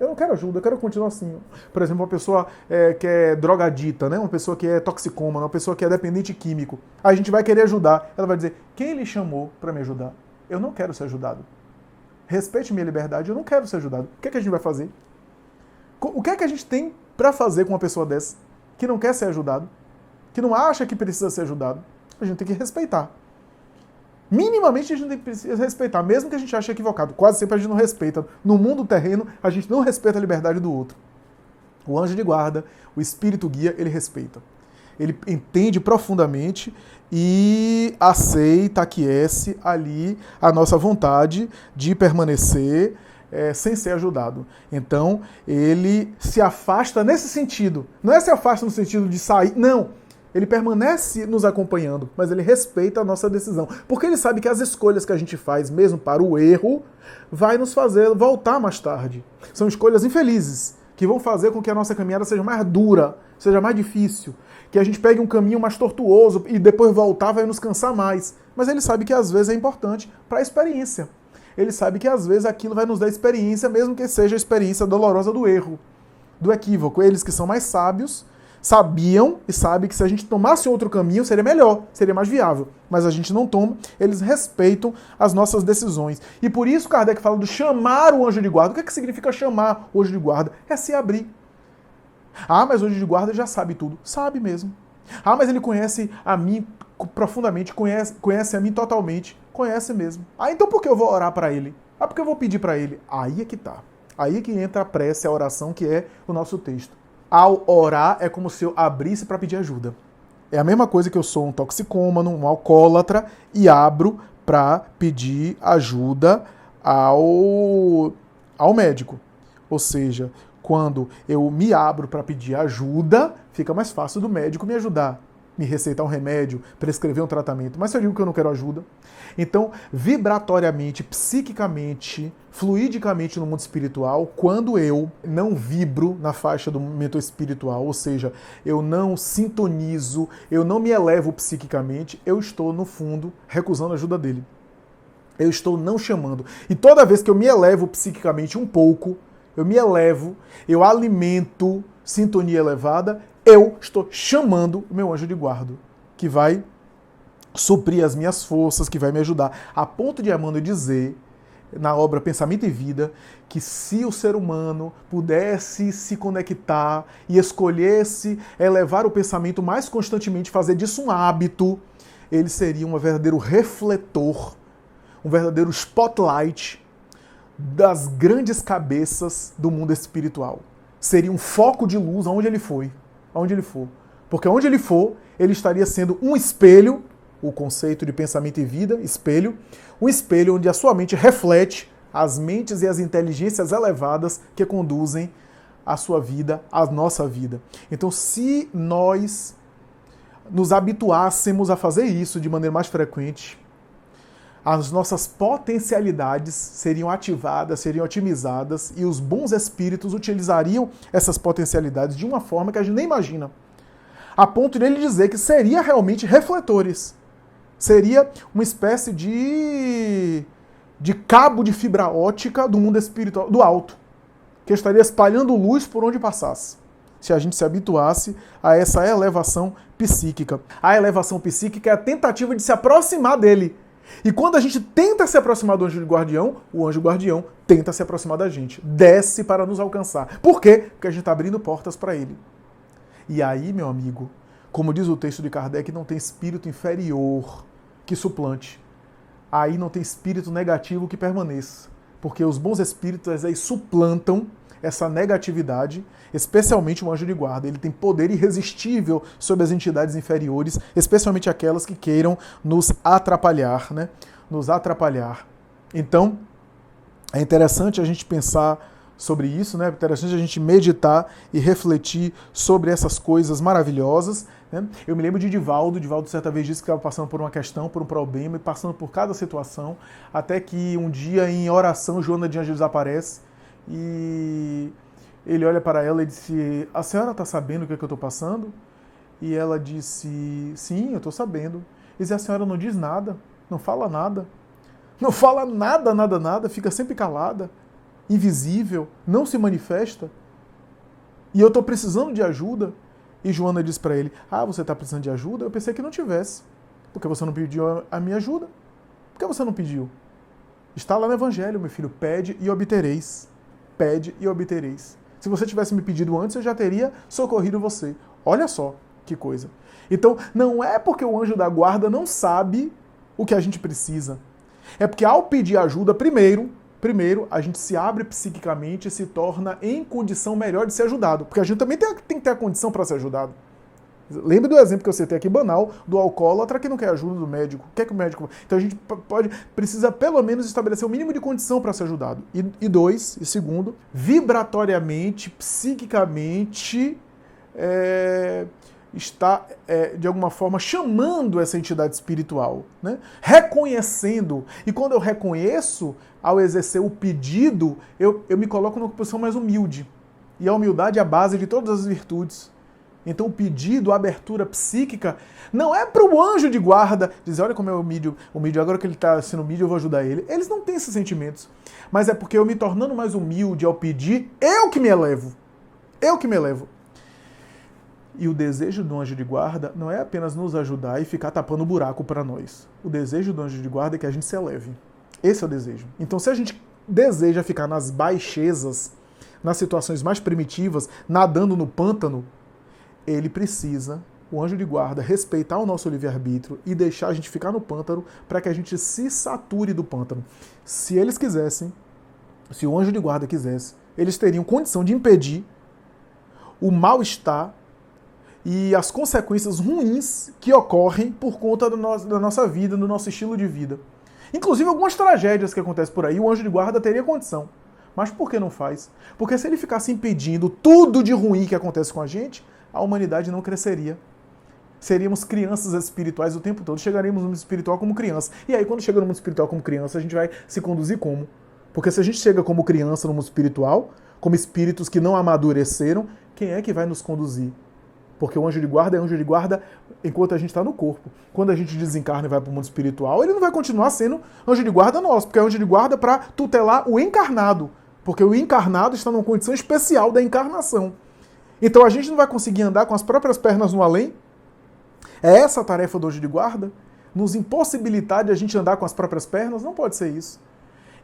Eu não quero ajuda, eu quero continuar assim. Por exemplo, uma pessoa que é drogadita, né? Uma pessoa que é toxicômana, uma pessoa que é dependente químico. A gente vai querer ajudar. Ela vai dizer, quem lhe chamou para me ajudar? Eu não quero ser ajudado. Respeite minha liberdade, eu não quero ser ajudado. O que é que a gente vai fazer? O que é que a gente tem para fazer com uma pessoa dessa que não quer ser ajudado, que não acha que precisa ser ajudado? A gente tem que respeitar. Minimamente a gente tem que respeitar, mesmo que a gente ache equivocado. Quase sempre a gente não respeita. No mundo terreno, a gente não respeita a liberdade do outro. O anjo de guarda, o espírito guia, ele respeita. Ele entende profundamente e aceita, aquece ali a nossa vontade de permanecer sem ser ajudado. Então, ele se afasta nesse sentido. Não é se afasta no sentido de sair, não. Ele permanece nos acompanhando, mas ele respeita a nossa decisão. Porque ele sabe que as escolhas que a gente faz, mesmo para o erro, vai nos fazer voltar mais tarde. São escolhas infelizes, que vão fazer com que a nossa caminhada seja mais dura, seja mais difícil. Que a gente pegue um caminho mais tortuoso e depois voltar vai nos cansar mais. Mas ele sabe que às vezes é importante para a experiência. Ele sabe que às vezes aquilo vai nos dar experiência, mesmo que seja a experiência dolorosa do erro, do equívoco. Eles que são mais sábios, sabiam e sabem que se a gente tomasse outro caminho seria melhor, seria mais viável. Mas a gente não toma, eles respeitam as nossas decisões. E por isso Kardec fala do chamar o anjo de guarda. O que é que significa chamar o anjo de guarda? É se abrir. Ah, mas o anjo de guarda já sabe tudo. Sabe mesmo. Ah, mas ele conhece a mim profundamente, conhece a mim totalmente. Conhece mesmo. Ah, então por que eu vou orar para ele? Ah, porque eu vou pedir para ele? Aí é que tá. Aí é que entra a prece, a oração, que é o nosso texto. Ao orar é como se eu abrisse para pedir ajuda. É a mesma coisa que eu sou um toxicômano, um alcoólatra e abro para pedir ajuda ao médico. Ou seja, quando eu me abro para pedir ajuda, fica mais fácil do médico me ajudar, me receitar um remédio, prescrever um tratamento. Mas se eu digo que eu não quero ajuda, então, vibratoriamente, psiquicamente, fluidicamente no mundo espiritual, quando eu não vibro na faixa do mentor espiritual, ou seja, eu não sintonizo, eu não me elevo psiquicamente, eu estou, no fundo, recusando a ajuda dele. Eu estou não chamando. E toda vez que eu me elevo psiquicamente um pouco, eu me elevo, eu alimento sintonia elevada, eu estou chamando o meu anjo de guarda, que vai suprir as minhas forças, que vai me ajudar. A ponto de Emmanuel dizer, na obra Pensamento e Vida, que se o ser humano pudesse se conectar e escolhesse elevar o pensamento mais constantemente, fazer disso um hábito, ele seria um verdadeiro refletor, um verdadeiro spotlight das grandes cabeças do mundo espiritual. Seria um foco de luz aonde ele for. Porque onde ele for, ele estaria sendo um espelho, o conceito de pensamento e vida, espelho, um espelho onde a sua mente reflete as mentes e as inteligências elevadas que conduzem a sua vida, a nossa vida. Então, se nós nos habituássemos a fazer isso de maneira mais frequente, as nossas potencialidades seriam ativadas, seriam otimizadas e os bons espíritos utilizariam essas potencialidades de uma forma que a gente nem imagina. a ponto de ele dizer que seria realmente refletores. Seria uma espécie de cabo de fibra ótica do mundo espiritual, do alto, que estaria espalhando luz por onde passasse, se a gente se habituasse a essa elevação psíquica. A elevação psíquica é a tentativa de se aproximar dele. E quando a gente tenta se aproximar do anjo guardião, o anjo guardião tenta se aproximar da gente, desce para nos alcançar. Por quê? Porque a gente está abrindo portas para ele. E aí, meu amigo, como diz o texto de Kardec, não tem espírito inferior que suplante. Aí não tem espírito negativo que permaneça. Porque os bons espíritos aí suplantam essa negatividade, especialmente o anjo de guarda. Ele tem poder irresistível sobre as entidades inferiores, especialmente aquelas que queiram nos atrapalhar, né? Nos atrapalhar. Então, é interessante a gente pensar sobre isso, né? É interessante a gente meditar e refletir sobre essas coisas maravilhosas, né? Eu me lembro de Divaldo certa vez disse que estava passando por uma questão, por um problema, e passando por cada situação, até que um dia em oração Joana de Ângeles aparece e ele olha para ela e disse: a senhora está sabendo o que eu estou passando? E ela disse: sim, eu estou sabendo. E a senhora não diz nada, não fala nada, nada, fica sempre calada, invisível, não se manifesta. E eu estou precisando de ajuda. E Joana diz para ele: ah, você está precisando de ajuda? Eu pensei que não tivesse. Porque você não pediu a minha ajuda? Por que você não pediu? Está lá no Evangelho, meu filho, pede e obtereis. Pede e obtereis. Se você tivesse me pedido antes, eu já teria socorrido você. Olha só que coisa. Então, não é porque o anjo da guarda não sabe o que a gente precisa. É porque ao pedir ajuda, primeiro, a gente se abre psiquicamente e se torna em condição melhor de ser ajudado. Porque a gente também tem que ter a condição para ser ajudado. Lembre do exemplo que eu citei aqui, banal, do alcoólatra que não quer ajuda do médico. Quer que o médico... Então a gente precisa pelo menos estabelecer o mínimo de condição para ser ajudado. E segundo, vibratoriamente, psiquicamente, está, de alguma forma, chamando essa entidade espiritual, né? Reconhecendo. E quando eu reconheço, ao exercer o pedido, eu me coloco numa posição mais humilde. E a humildade é a base de todas as virtudes. Então o pedido, a abertura psíquica, não é para o anjo de guarda dizer: olha como é humilde, agora que ele está sendo humilde, eu vou ajudar ele. Eles não têm esses sentimentos. Mas é porque eu me tornando mais humilde ao pedir, eu que me elevo. E o desejo do anjo de guarda não é apenas nos ajudar e ficar tapando buraco para nós. O desejo do anjo de guarda é que a gente se eleve. Esse é o desejo. Então se a gente deseja ficar nas baixezas, nas situações mais primitivas, nadando no pântano, ele precisa, o anjo de guarda, respeitar o nosso livre-arbítrio e deixar a gente ficar no pântano para que a gente se sature do pântano. Se eles quisessem, se o anjo de guarda quisesse, eles teriam condição de impedir o mal-estar e as consequências ruins que ocorrem por conta da nossa vida, do nosso estilo de vida. Inclusive algumas tragédias que acontecem por aí, o anjo de guarda teria condição. Mas por que não faz? Porque se ele ficasse impedindo tudo de ruim que acontece com a gente, a humanidade não cresceria. Seríamos crianças espirituais o tempo todo. Chegaríamos no mundo espiritual como criança. E aí, quando chega no mundo espiritual como criança, a gente vai se conduzir como? Porque se a gente chega como criança no mundo espiritual, como espíritos que não amadureceram, quem é que vai nos conduzir? Porque o anjo de guarda é anjo de guarda enquanto a gente está no corpo. Quando a gente desencarna e vai para o mundo espiritual, ele não vai continuar sendo anjo de guarda nosso, porque é anjo de guarda para tutelar o encarnado. Porque o encarnado está numa condição especial da encarnação. Então a gente não vai conseguir andar com as próprias pernas no além? É essa a tarefa do anjo de guarda? Nos impossibilitar de a gente andar com as próprias pernas? Não pode ser isso.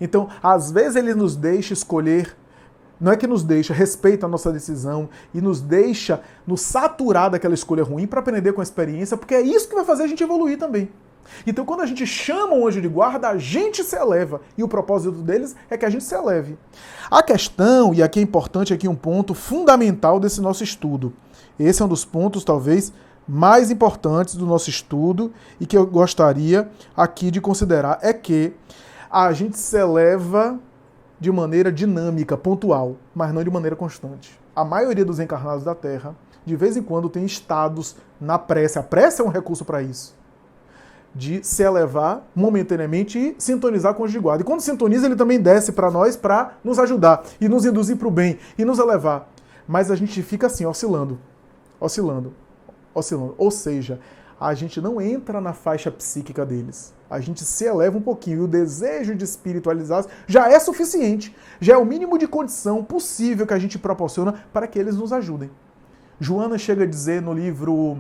Então, às vezes ele nos deixa escolher, não é que nos deixa, respeita a nossa decisão e nos deixa nos saturar daquela escolha ruim para aprender com a experiência, porque é isso que vai fazer a gente evoluir também. Então, quando a gente chama um anjo de guarda, a gente se eleva. E o propósito deles é que a gente se eleve. A questão, e aqui é importante, aqui um ponto fundamental desse nosso estudo. Esse é um dos pontos, talvez, mais importantes do nosso estudo e que eu gostaria aqui de considerar, é que a gente se eleva de maneira dinâmica, pontual, mas não de maneira constante. A maioria dos encarnados da Terra, de vez em quando, tem estados na prece. A prece é um recurso para isso. De se elevar momentaneamente e sintonizar com o anjo de guarda. E quando sintoniza, ele também desce para nós para nos ajudar e nos induzir para o bem e nos elevar. Mas a gente fica assim, oscilando. oscilando. Ou seja, a gente não entra na faixa psíquica deles. A gente se eleva um pouquinho. E o desejo de espiritualizar já é suficiente. Já é o mínimo de condição possível que a gente proporciona para que eles nos ajudem. Joana chega a dizer no livro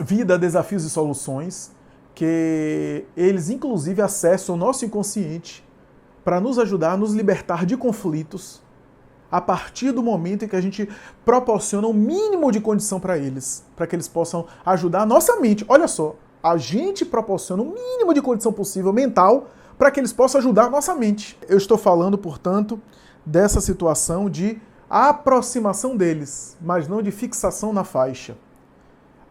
Vida, Desafios e Soluções que eles, inclusive, acessam o nosso inconsciente para nos ajudar a nos libertar de conflitos a partir do momento em que a gente proporciona o mínimo de condição para eles, para que eles possam ajudar a nossa mente. Olha só, a gente proporciona o mínimo de condição possível mental para que eles possam ajudar a nossa mente. Eu estou falando, portanto, dessa situação de aproximação deles, mas não de fixação na faixa.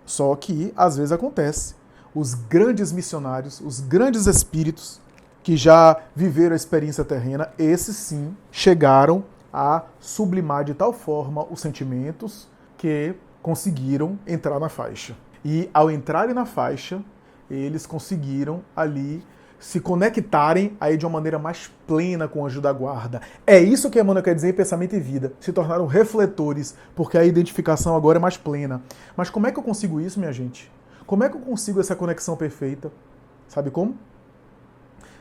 Só que, às vezes, acontece. Os grandes missionários, os grandes espíritos que já viveram a experiência terrena, esses sim chegaram a sublimar de tal forma os sentimentos que conseguiram entrar na faixa. E ao entrarem na faixa, eles conseguiram ali se conectarem aí de uma maneira mais plena com o anjo da guarda. É isso que Emmanuel quer dizer em Pensamento e Vida. Se tornaram refletores, porque a identificação agora é mais plena. Mas como é que eu consigo isso, minha gente? Como é que eu consigo essa conexão perfeita? Sabe como?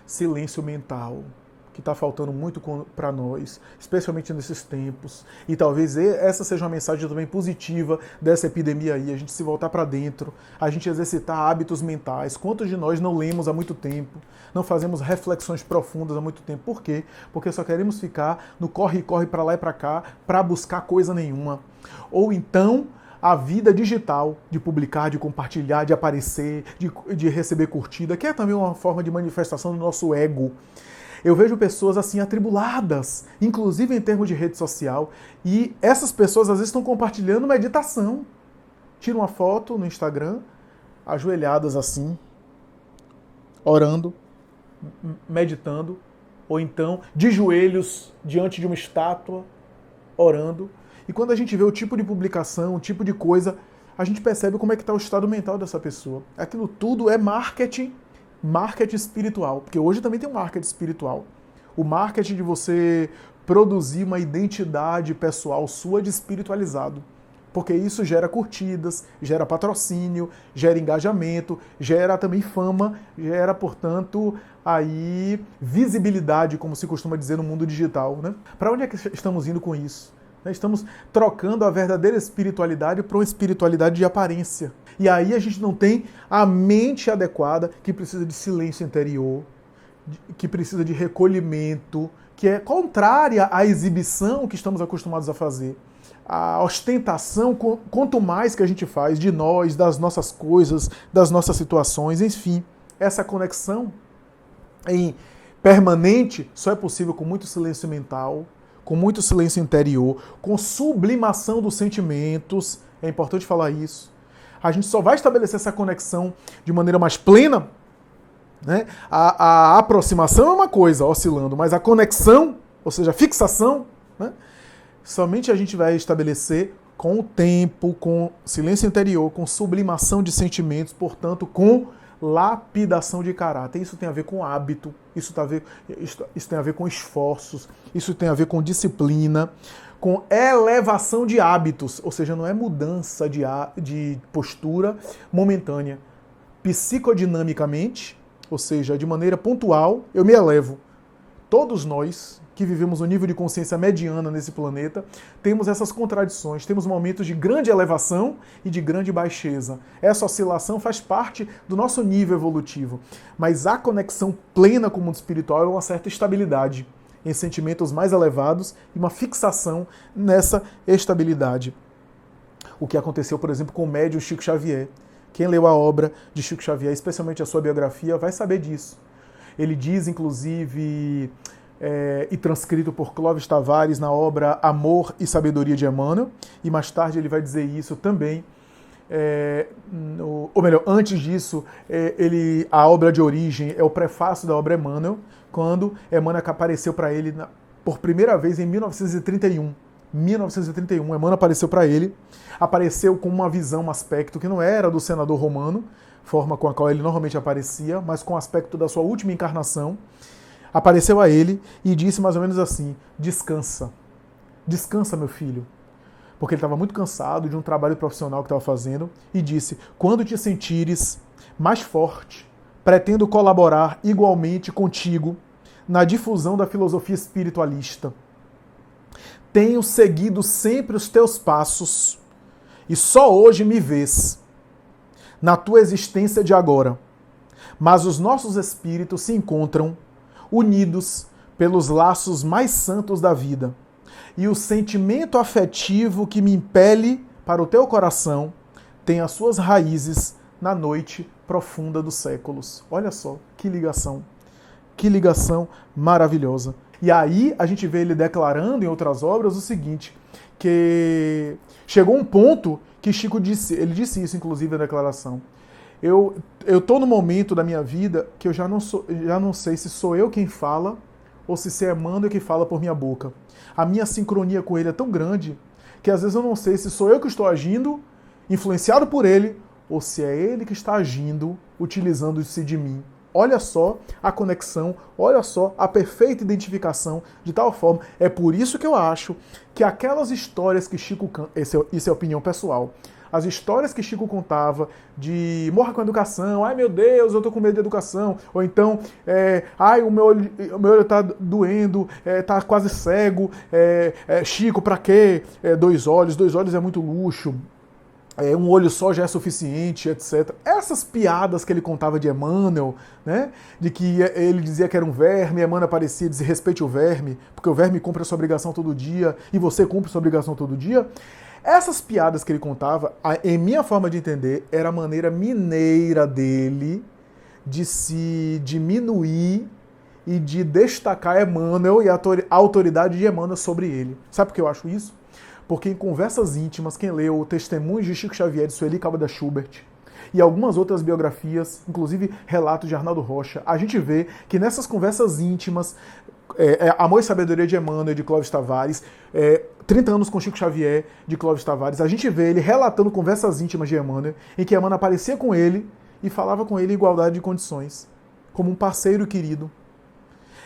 Silêncio mental, que está faltando muito para nós, especialmente nesses tempos. E talvez essa seja uma mensagem também positiva dessa epidemia aí, a gente se voltar para dentro, a gente exercitar hábitos mentais. Quantos de nós não lemos há muito tempo, não fazemos reflexões profundas há muito tempo? Por quê? Porque só queremos ficar no corre-corre para lá e para cá, para buscar coisa nenhuma. Ou então a vida digital, de publicar, de compartilhar, de aparecer, de receber curtida, que é também uma forma de manifestação do nosso ego. Eu vejo pessoas assim atribuladas, inclusive em termos de rede social, e essas pessoas às vezes estão compartilhando meditação. Tiram uma foto no Instagram, ajoelhadas assim, orando, meditando, ou então de joelhos diante de uma estátua, orando. E quando a gente vê o tipo de publicação, o tipo de coisa, a gente percebe como é que está o estado mental dessa pessoa. Aquilo tudo é marketing espiritual, porque hoje também tem um marketing espiritual. O marketing de você produzir uma identidade pessoal sua de espiritualizado. Porque isso gera curtidas, gera patrocínio, gera engajamento, gera também fama, gera, portanto, aí visibilidade, como se costuma dizer no mundo digital, né? Para onde é que estamos indo com isso? Estamos trocando a verdadeira espiritualidade por uma espiritualidade de aparência. E aí a gente não tem a mente adequada, que precisa de silêncio interior, que precisa de recolhimento, que é contrária à exibição que estamos acostumados a fazer. A ostentação, quanto mais que a gente faz de nós, das nossas coisas, das nossas situações, enfim. Essa conexão permanente só é possível com muito silêncio mental, com muito silêncio interior, com sublimação dos sentimentos. É importante falar isso. A gente só vai estabelecer essa conexão de maneira mais plena, né? A aproximação é uma coisa, oscilando, mas a conexão, ou seja, a fixação, né? Somente a gente vai estabelecer com o tempo, com silêncio interior, com sublimação de sentimentos, portanto, com lapidação de caráter. Isso tem a ver com hábito, isso tem a ver com esforços, isso tem a ver com disciplina, com elevação de hábitos, ou seja, não é mudança de postura momentânea. Psicodinamicamente, ou seja, de maneira pontual, eu me elevo. Todos nós que vivemos um nível de consciência mediana nesse planeta, temos essas contradições, temos momentos de grande elevação e de grande baixeza. Essa oscilação faz parte do nosso nível evolutivo, mas a conexão plena com o mundo espiritual é uma certa estabilidade em sentimentos mais elevados e uma fixação nessa estabilidade. O que aconteceu, por exemplo, com o médium Chico Xavier. Quem leu a obra de Chico Xavier, especialmente a sua biografia, vai saber disso. Ele diz, inclusive, e transcrito por Clóvis Tavares na obra Amor e Sabedoria de Emmanuel, e mais tarde ele vai dizer isso também, ou melhor, antes disso, a obra de origem é o prefácio da obra Emmanuel, quando Emmanuel apareceu para ele por primeira vez em 1931. 1931, Emmanuel apareceu para ele, apareceu com uma visão, um aspecto que não era do senador romano, forma com a qual ele normalmente aparecia, mas com o aspecto da sua última encarnação. Apareceu a ele e disse mais ou menos assim: descansa, descansa, meu filho, porque ele estava muito cansado de um trabalho profissional que estava fazendo, e disse: quando te sentires mais forte, pretendo colaborar igualmente contigo na difusão da filosofia espiritualista. Tenho seguido sempre os teus passos, e só hoje me vês na tua existência de agora. Mas os nossos espíritos se encontram unidos pelos laços mais santos da vida. E o sentimento afetivo que me impele para o teu coração tem as suas raízes na noite profunda dos séculos. Olha só, que ligação maravilhosa. E aí a gente vê ele declarando em outras obras o seguinte, que chegou um ponto que Chico disse, ele disse isso inclusive na declaração: eu estou no momento da minha vida que eu já não sei se sou eu quem fala ou se é Emmanuel que fala por minha boca. A minha sincronia com ele é tão grande que às vezes eu não sei se sou eu que estou agindo, influenciado por ele, ou se é ele que está agindo, utilizando-se de mim. Olha só a conexão, olha só a perfeita identificação, de tal forma. É por isso que eu acho que aquelas histórias que Chico... Isso é opinião pessoal. As histórias que Chico contava de morra com a educação, ai meu Deus, eu tô com medo de educação, ou então, ai o meu olho tá doendo, tá quase cego, Chico, pra quê? Dois olhos é muito luxo, um olho só já é suficiente, etc. Essas piadas que ele contava de Emmanuel, né? De que ele dizia que era um verme, Emmanuel aparecia e dizia: respeite o verme, porque o verme cumpre a sua obrigação todo dia e você cumpre a sua obrigação todo dia. Essas piadas que ele contava, em minha forma de entender, era a maneira mineira dele de se diminuir e de destacar Emmanuel e a autoridade de Emmanuel sobre ele. Sabe por que eu acho isso? Porque em conversas íntimas, quem leu o Testemunhos de Chico Xavier de Sueli Calva da Schubert e algumas outras biografias, inclusive relatos de Arnaldo Rocha, a gente vê que nessas conversas íntimas, Amor e Sabedoria de Emmanuel, de Clóvis Tavares, 30 anos com Chico Xavier, de Clóvis Tavares, a gente vê ele relatando conversas íntimas de Emmanuel, em que Emmanuel aparecia com ele e falava com ele em igualdade de condições, como um parceiro querido.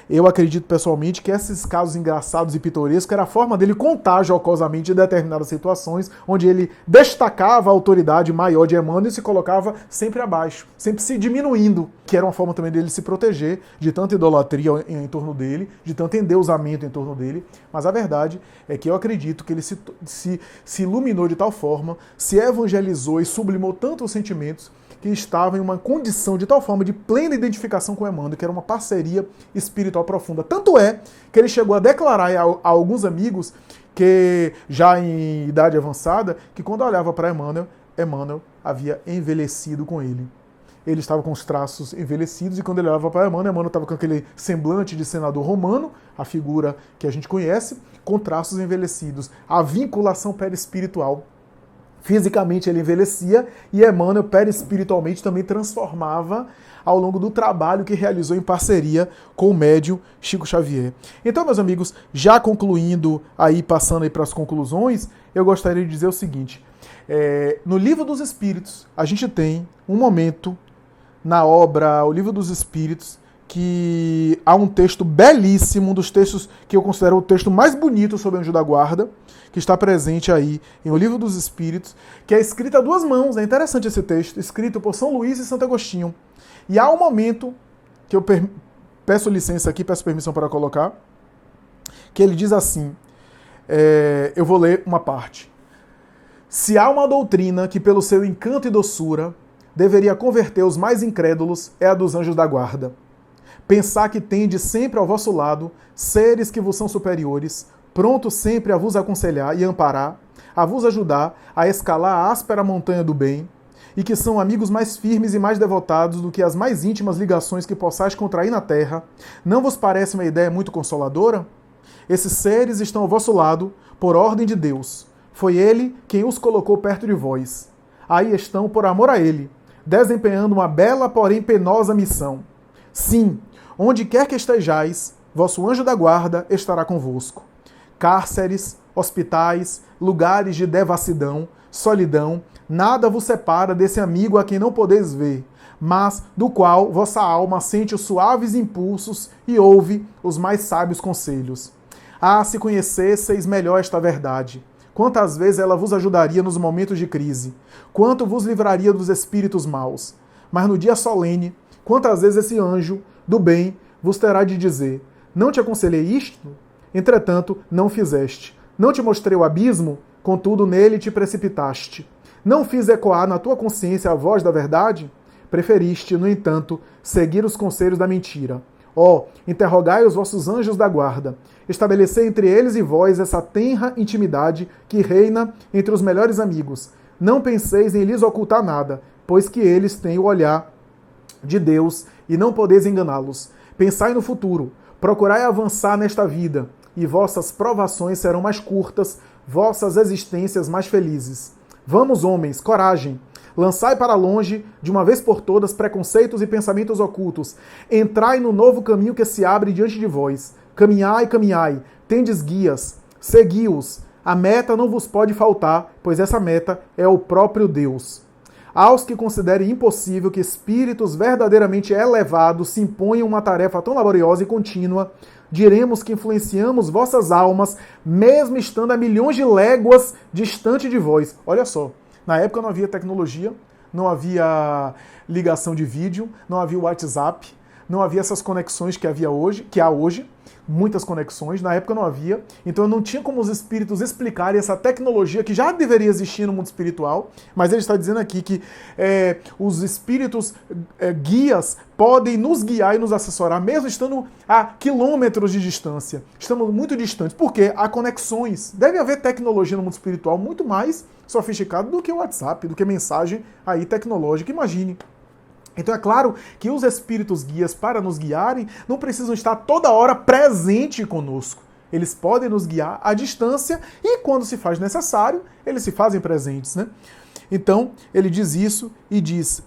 Eu acredito pessoalmente que esses casos engraçados e pitorescos era a forma dele contar jocosamente determinadas situações, onde ele destacava a autoridade maior de Emmanuel e se colocava sempre abaixo, sempre se diminuindo, que era uma forma também dele se proteger de tanta idolatria em torno dele, de tanto endeusamento em torno dele. Mas a verdade é que eu acredito que ele se iluminou de tal forma, se evangelizou e sublimou tanto os sentimentos, que estava em uma condição de tal forma de plena identificação com Emmanuel, que era uma parceria espiritual profunda. Tanto é que ele chegou a declarar a alguns amigos, que já em idade avançada, que quando olhava para Emmanuel, Emmanuel havia envelhecido com ele. Ele estava com os traços envelhecidos, e quando ele olhava para Emmanuel estava com aquele semblante de senador romano, a figura que a gente conhece, com traços envelhecidos. A vinculação perispiritual. Fisicamente ele envelhecia e Emmanuel perispiritualmente também transformava ao longo do trabalho que realizou em parceria com o médium Chico Xavier. Então, meus amigos, já concluindo aí, passando aí para as conclusões, eu gostaria de dizer o seguinte: no Livro dos Espíritos, a gente tem um momento na obra O Livro dos Espíritos que há um texto belíssimo, um dos textos que eu considero o texto mais bonito sobre o Anjo da Guarda, que está presente aí em O Livro dos Espíritos, que é escrito a duas mãos. É interessante esse texto, escrito por São Luís e Santo Agostinho. E há um momento, que eu peço licença aqui, peço permissão para colocar, que ele diz assim, eu vou ler uma parte. Se há uma doutrina que pelo seu encanto e doçura deveria converter os mais incrédulos, é a dos anjos da guarda. Pensar que tende sempre ao vosso lado seres que vos são superiores, prontos sempre a vos aconselhar e amparar, a vos ajudar a escalar a áspera montanha do bem, e que são amigos mais firmes e mais devotados do que as mais íntimas ligações que possais contrair na terra, não vos parece uma ideia muito consoladora? Esses seres estão ao vosso lado por ordem de Deus. Foi Ele quem os colocou perto de vós. Aí estão por amor a Ele, desempenhando uma bela, porém penosa missão. Sim, onde quer que estejais, vosso anjo da guarda estará convosco. Cárceres, hospitais, lugares de devassidão, solidão, nada vos separa desse amigo a quem não podeis ver, mas do qual vossa alma sente os suaves impulsos e ouve os mais sábios conselhos. Ah, se conhecesseis melhor esta verdade! Quantas vezes ela vos ajudaria nos momentos de crise? Quanto vos livraria dos espíritos maus? Mas no dia solene, quantas vezes esse anjo do bem vos terá de dizer: não te aconselhei isto? Entretanto, não fizeste. Não te mostrei o abismo? Contudo, nele te precipitaste. Não fiz ecoar na tua consciência a voz da verdade? Preferiste, no entanto, seguir os conselhos da mentira. Interrogai os vossos anjos da guarda. Estabelecei entre eles e vós essa tenra intimidade que reina entre os melhores amigos. Não penseis em lhes ocultar nada, pois que eles têm o olhar de Deus e não podeis enganá-los. Pensai no futuro, procurai avançar nesta vida, e vossas provações serão mais curtas, vossas existências mais felizes. Vamos, homens, coragem! Lançai para longe, de uma vez por todas, preconceitos e pensamentos ocultos. Entrai no novo caminho que se abre diante de vós. Caminhai, caminhai, tendes guias, segui-os. A meta não vos pode faltar, pois essa meta é o próprio Deus. Aos que considerem impossível que espíritos verdadeiramente elevados se imponham uma tarefa tão laboriosa e contínua, diremos que influenciamos vossas almas, mesmo estando a milhões de léguas distante de vós. Olha só. Na época não havia tecnologia, não havia ligação de vídeo, não havia WhatsApp, não havia essas conexões que há hoje, muitas conexões, na época não havia, então não tinha como os espíritos explicarem essa tecnologia que já deveria existir no mundo espiritual, mas ele está dizendo aqui que os espíritos guias podem nos guiar e nos assessorar, mesmo estando a quilômetros de distância. Estamos muito distantes, porque há conexões. Deve haver tecnologia no mundo espiritual muito mais sofisticada do que o WhatsApp, do que mensagem aí tecnológica, imagine. Então é claro que os espíritos guias, para nos guiarem, não precisam estar toda hora presente conosco. Eles podem nos guiar à distância e, quando se faz necessário, eles se fazem presentes, né? Então, ele diz isso e diz: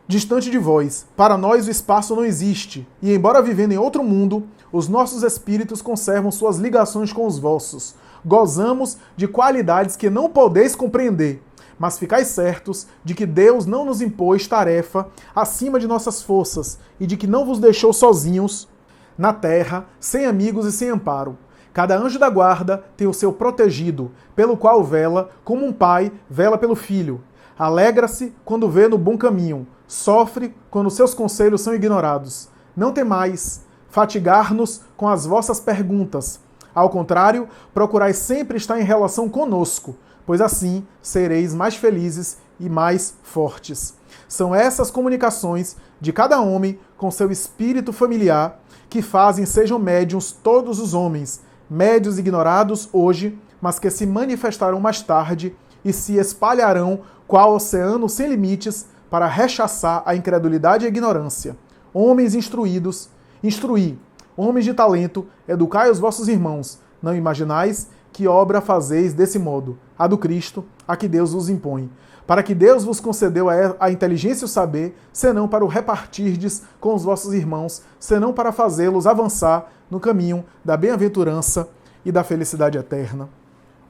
distante de vós, para nós o espaço não existe, e embora vivendo em outro mundo, os nossos espíritos conservam suas ligações com os vossos. Gozamos de qualidades que não podeis compreender, mas ficais certos de que Deus não nos impôs tarefa acima de nossas forças e de que não vos deixou sozinhos na terra, sem amigos e sem amparo. Cada anjo da guarda tem o seu protegido, pelo qual vela, como um pai vela pelo filho. Alegra-se quando vê no bom caminho, sofre quando seus conselhos são ignorados. Não temais fatigar-nos com as vossas perguntas. Ao contrário, procurai sempre estar em relação conosco, pois assim sereis mais felizes e mais fortes. São essas comunicações de cada homem com seu espírito familiar que fazem sejam médiuns todos os homens, médios ignorados hoje, mas que se manifestarão mais tarde e se espalharão qual oceano sem limites para rechaçar a incredulidade e a ignorância. Homens instruídos, instruí. Homens de talento, educai os vossos irmãos. Não imaginais que obra fazeis desse modo, a do Cristo, a que Deus vos impõe. Para que Deus vos concedeu a inteligência e o saber, senão para o repartirdes com os vossos irmãos, senão para fazê-los avançar no caminho da bem-aventurança e da felicidade eterna.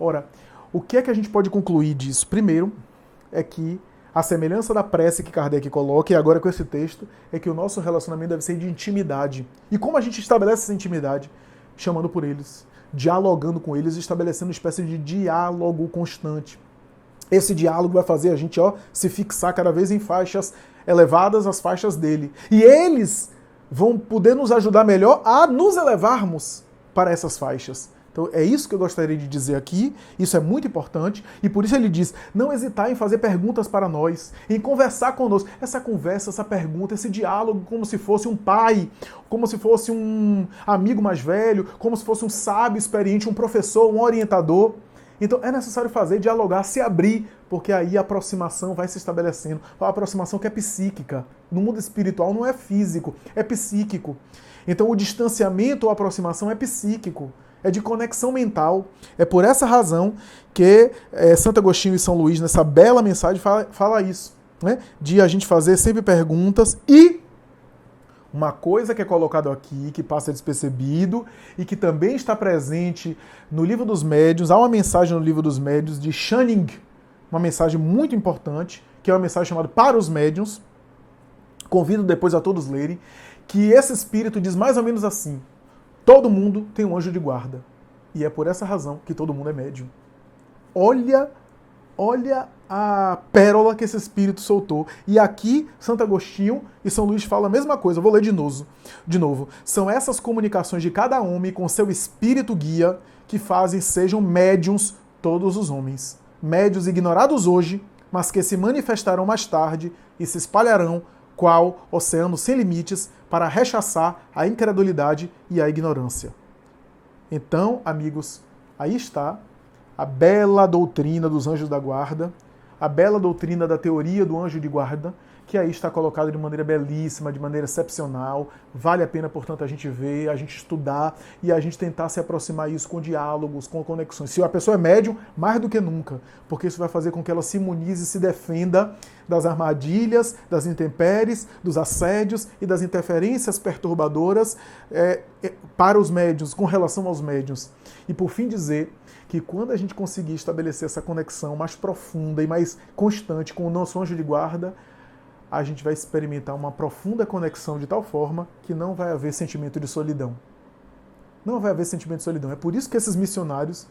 Ora, o que é que a gente pode concluir disso? Primeiro, é que a semelhança da prece que Kardec coloca, e agora com esse texto, é que o nosso relacionamento deve ser de intimidade. E como a gente estabelece essa intimidade? Chamando por eles, dialogando com eles, estabelecendo uma espécie de diálogo constante. Esse diálogo vai fazer a gente se fixar cada vez em faixas elevadas, as faixas dele. E eles vão poder nos ajudar melhor a nos elevarmos para essas faixas. Então é isso que eu gostaria de dizer aqui, isso é muito importante, e por isso ele diz, não hesitar em fazer perguntas para nós, em conversar conosco. Essa conversa, essa pergunta, esse diálogo como se fosse um pai, como se fosse um amigo mais velho, como se fosse um sábio experiente, um professor, um orientador. Então é necessário fazer, dialogar, se abrir, porque aí a aproximação vai se estabelecendo. A aproximação que é psíquica. No mundo espiritual não é físico, é psíquico. Então o distanciamento ou a aproximação é psíquico. É de conexão mental. É por essa razão que Santo Agostinho e São Luís, nessa bela mensagem, fala isso. Né? De a gente fazer sempre perguntas e uma coisa que é colocado aqui, que passa despercebido e que também está presente no Livro dos Médiuns, há uma mensagem no Livro dos Médiuns de Channing, uma mensagem muito importante, que é uma mensagem chamada Para os Médiuns, convido depois a todos lerem, que esse espírito diz mais ou menos assim: todo mundo tem um anjo de guarda. E é por essa razão que todo mundo é médium. Olha a pérola que esse espírito soltou. E aqui, Santo Agostinho e São Luís falam a mesma coisa. Eu vou ler de novo. São essas comunicações de cada homem com seu espírito guia que fazem sejam médiuns todos os homens. Médiuns ignorados hoje, mas que se manifestarão mais tarde e se espalharão qual oceano sem limites para rechaçar a incredulidade e a ignorância. Então, amigos, aí está a bela doutrina dos anjos da guarda, a bela doutrina da teoria do anjo de guarda, que aí está colocado de maneira belíssima, de maneira excepcional. Vale a pena, portanto, a gente ver, a gente estudar e a gente tentar se aproximar isso com diálogos, com conexões. Se a pessoa é médium, mais do que nunca, porque isso vai fazer com que ela se imunize e se defenda das armadilhas, das intempéries, dos assédios e das interferências perturbadoras para os médiuns, com relação aos médiuns. E por fim dizer que quando a gente conseguir estabelecer essa conexão mais profunda e mais constante com o nosso anjo de guarda, a gente vai experimentar uma profunda conexão de tal forma que não vai haver sentimento de solidão. Não vai haver sentimento de solidão. É por isso que esses missionários,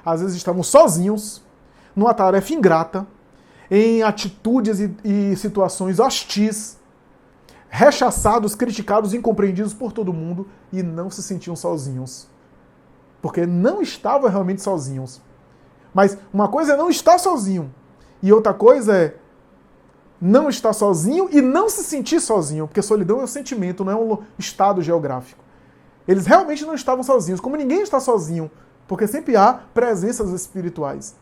às vezes, estavam sozinhos, numa tarefa ingrata, em atitudes e situações hostis, rechaçados, criticados, incompreendidos por todo mundo e não se sentiam sozinhos. Porque não estavam realmente sozinhos. Mas uma coisa é não estar sozinho. E outra coisa é não estar sozinho e não se sentir sozinho. Porque solidão é um sentimento, não é um estado geográfico. Eles realmente não estavam sozinhos. Como ninguém está sozinho. Porque sempre há presenças espirituais.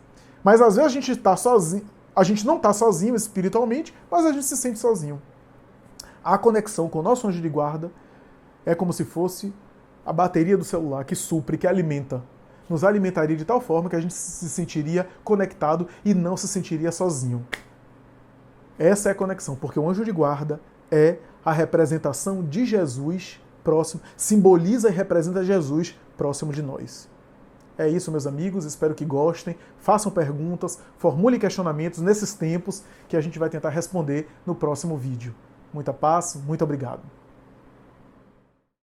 Mas às vezes a gente está sozinho. A gente não está sozinho espiritualmente, mas a gente se sente sozinho. A conexão com o nosso anjo de guarda é como se fosse a bateria do celular que supre, que alimenta. Nos alimentaria de tal forma que a gente se sentiria conectado e não se sentiria sozinho. Essa é a conexão, porque o anjo de guarda é a representação de Jesus próximo, simboliza e representa Jesus próximo de nós. É isso, meus amigos, espero que gostem, façam perguntas, formulem questionamentos nesses tempos que a gente vai tentar responder no próximo vídeo. Muita paz, muito obrigado.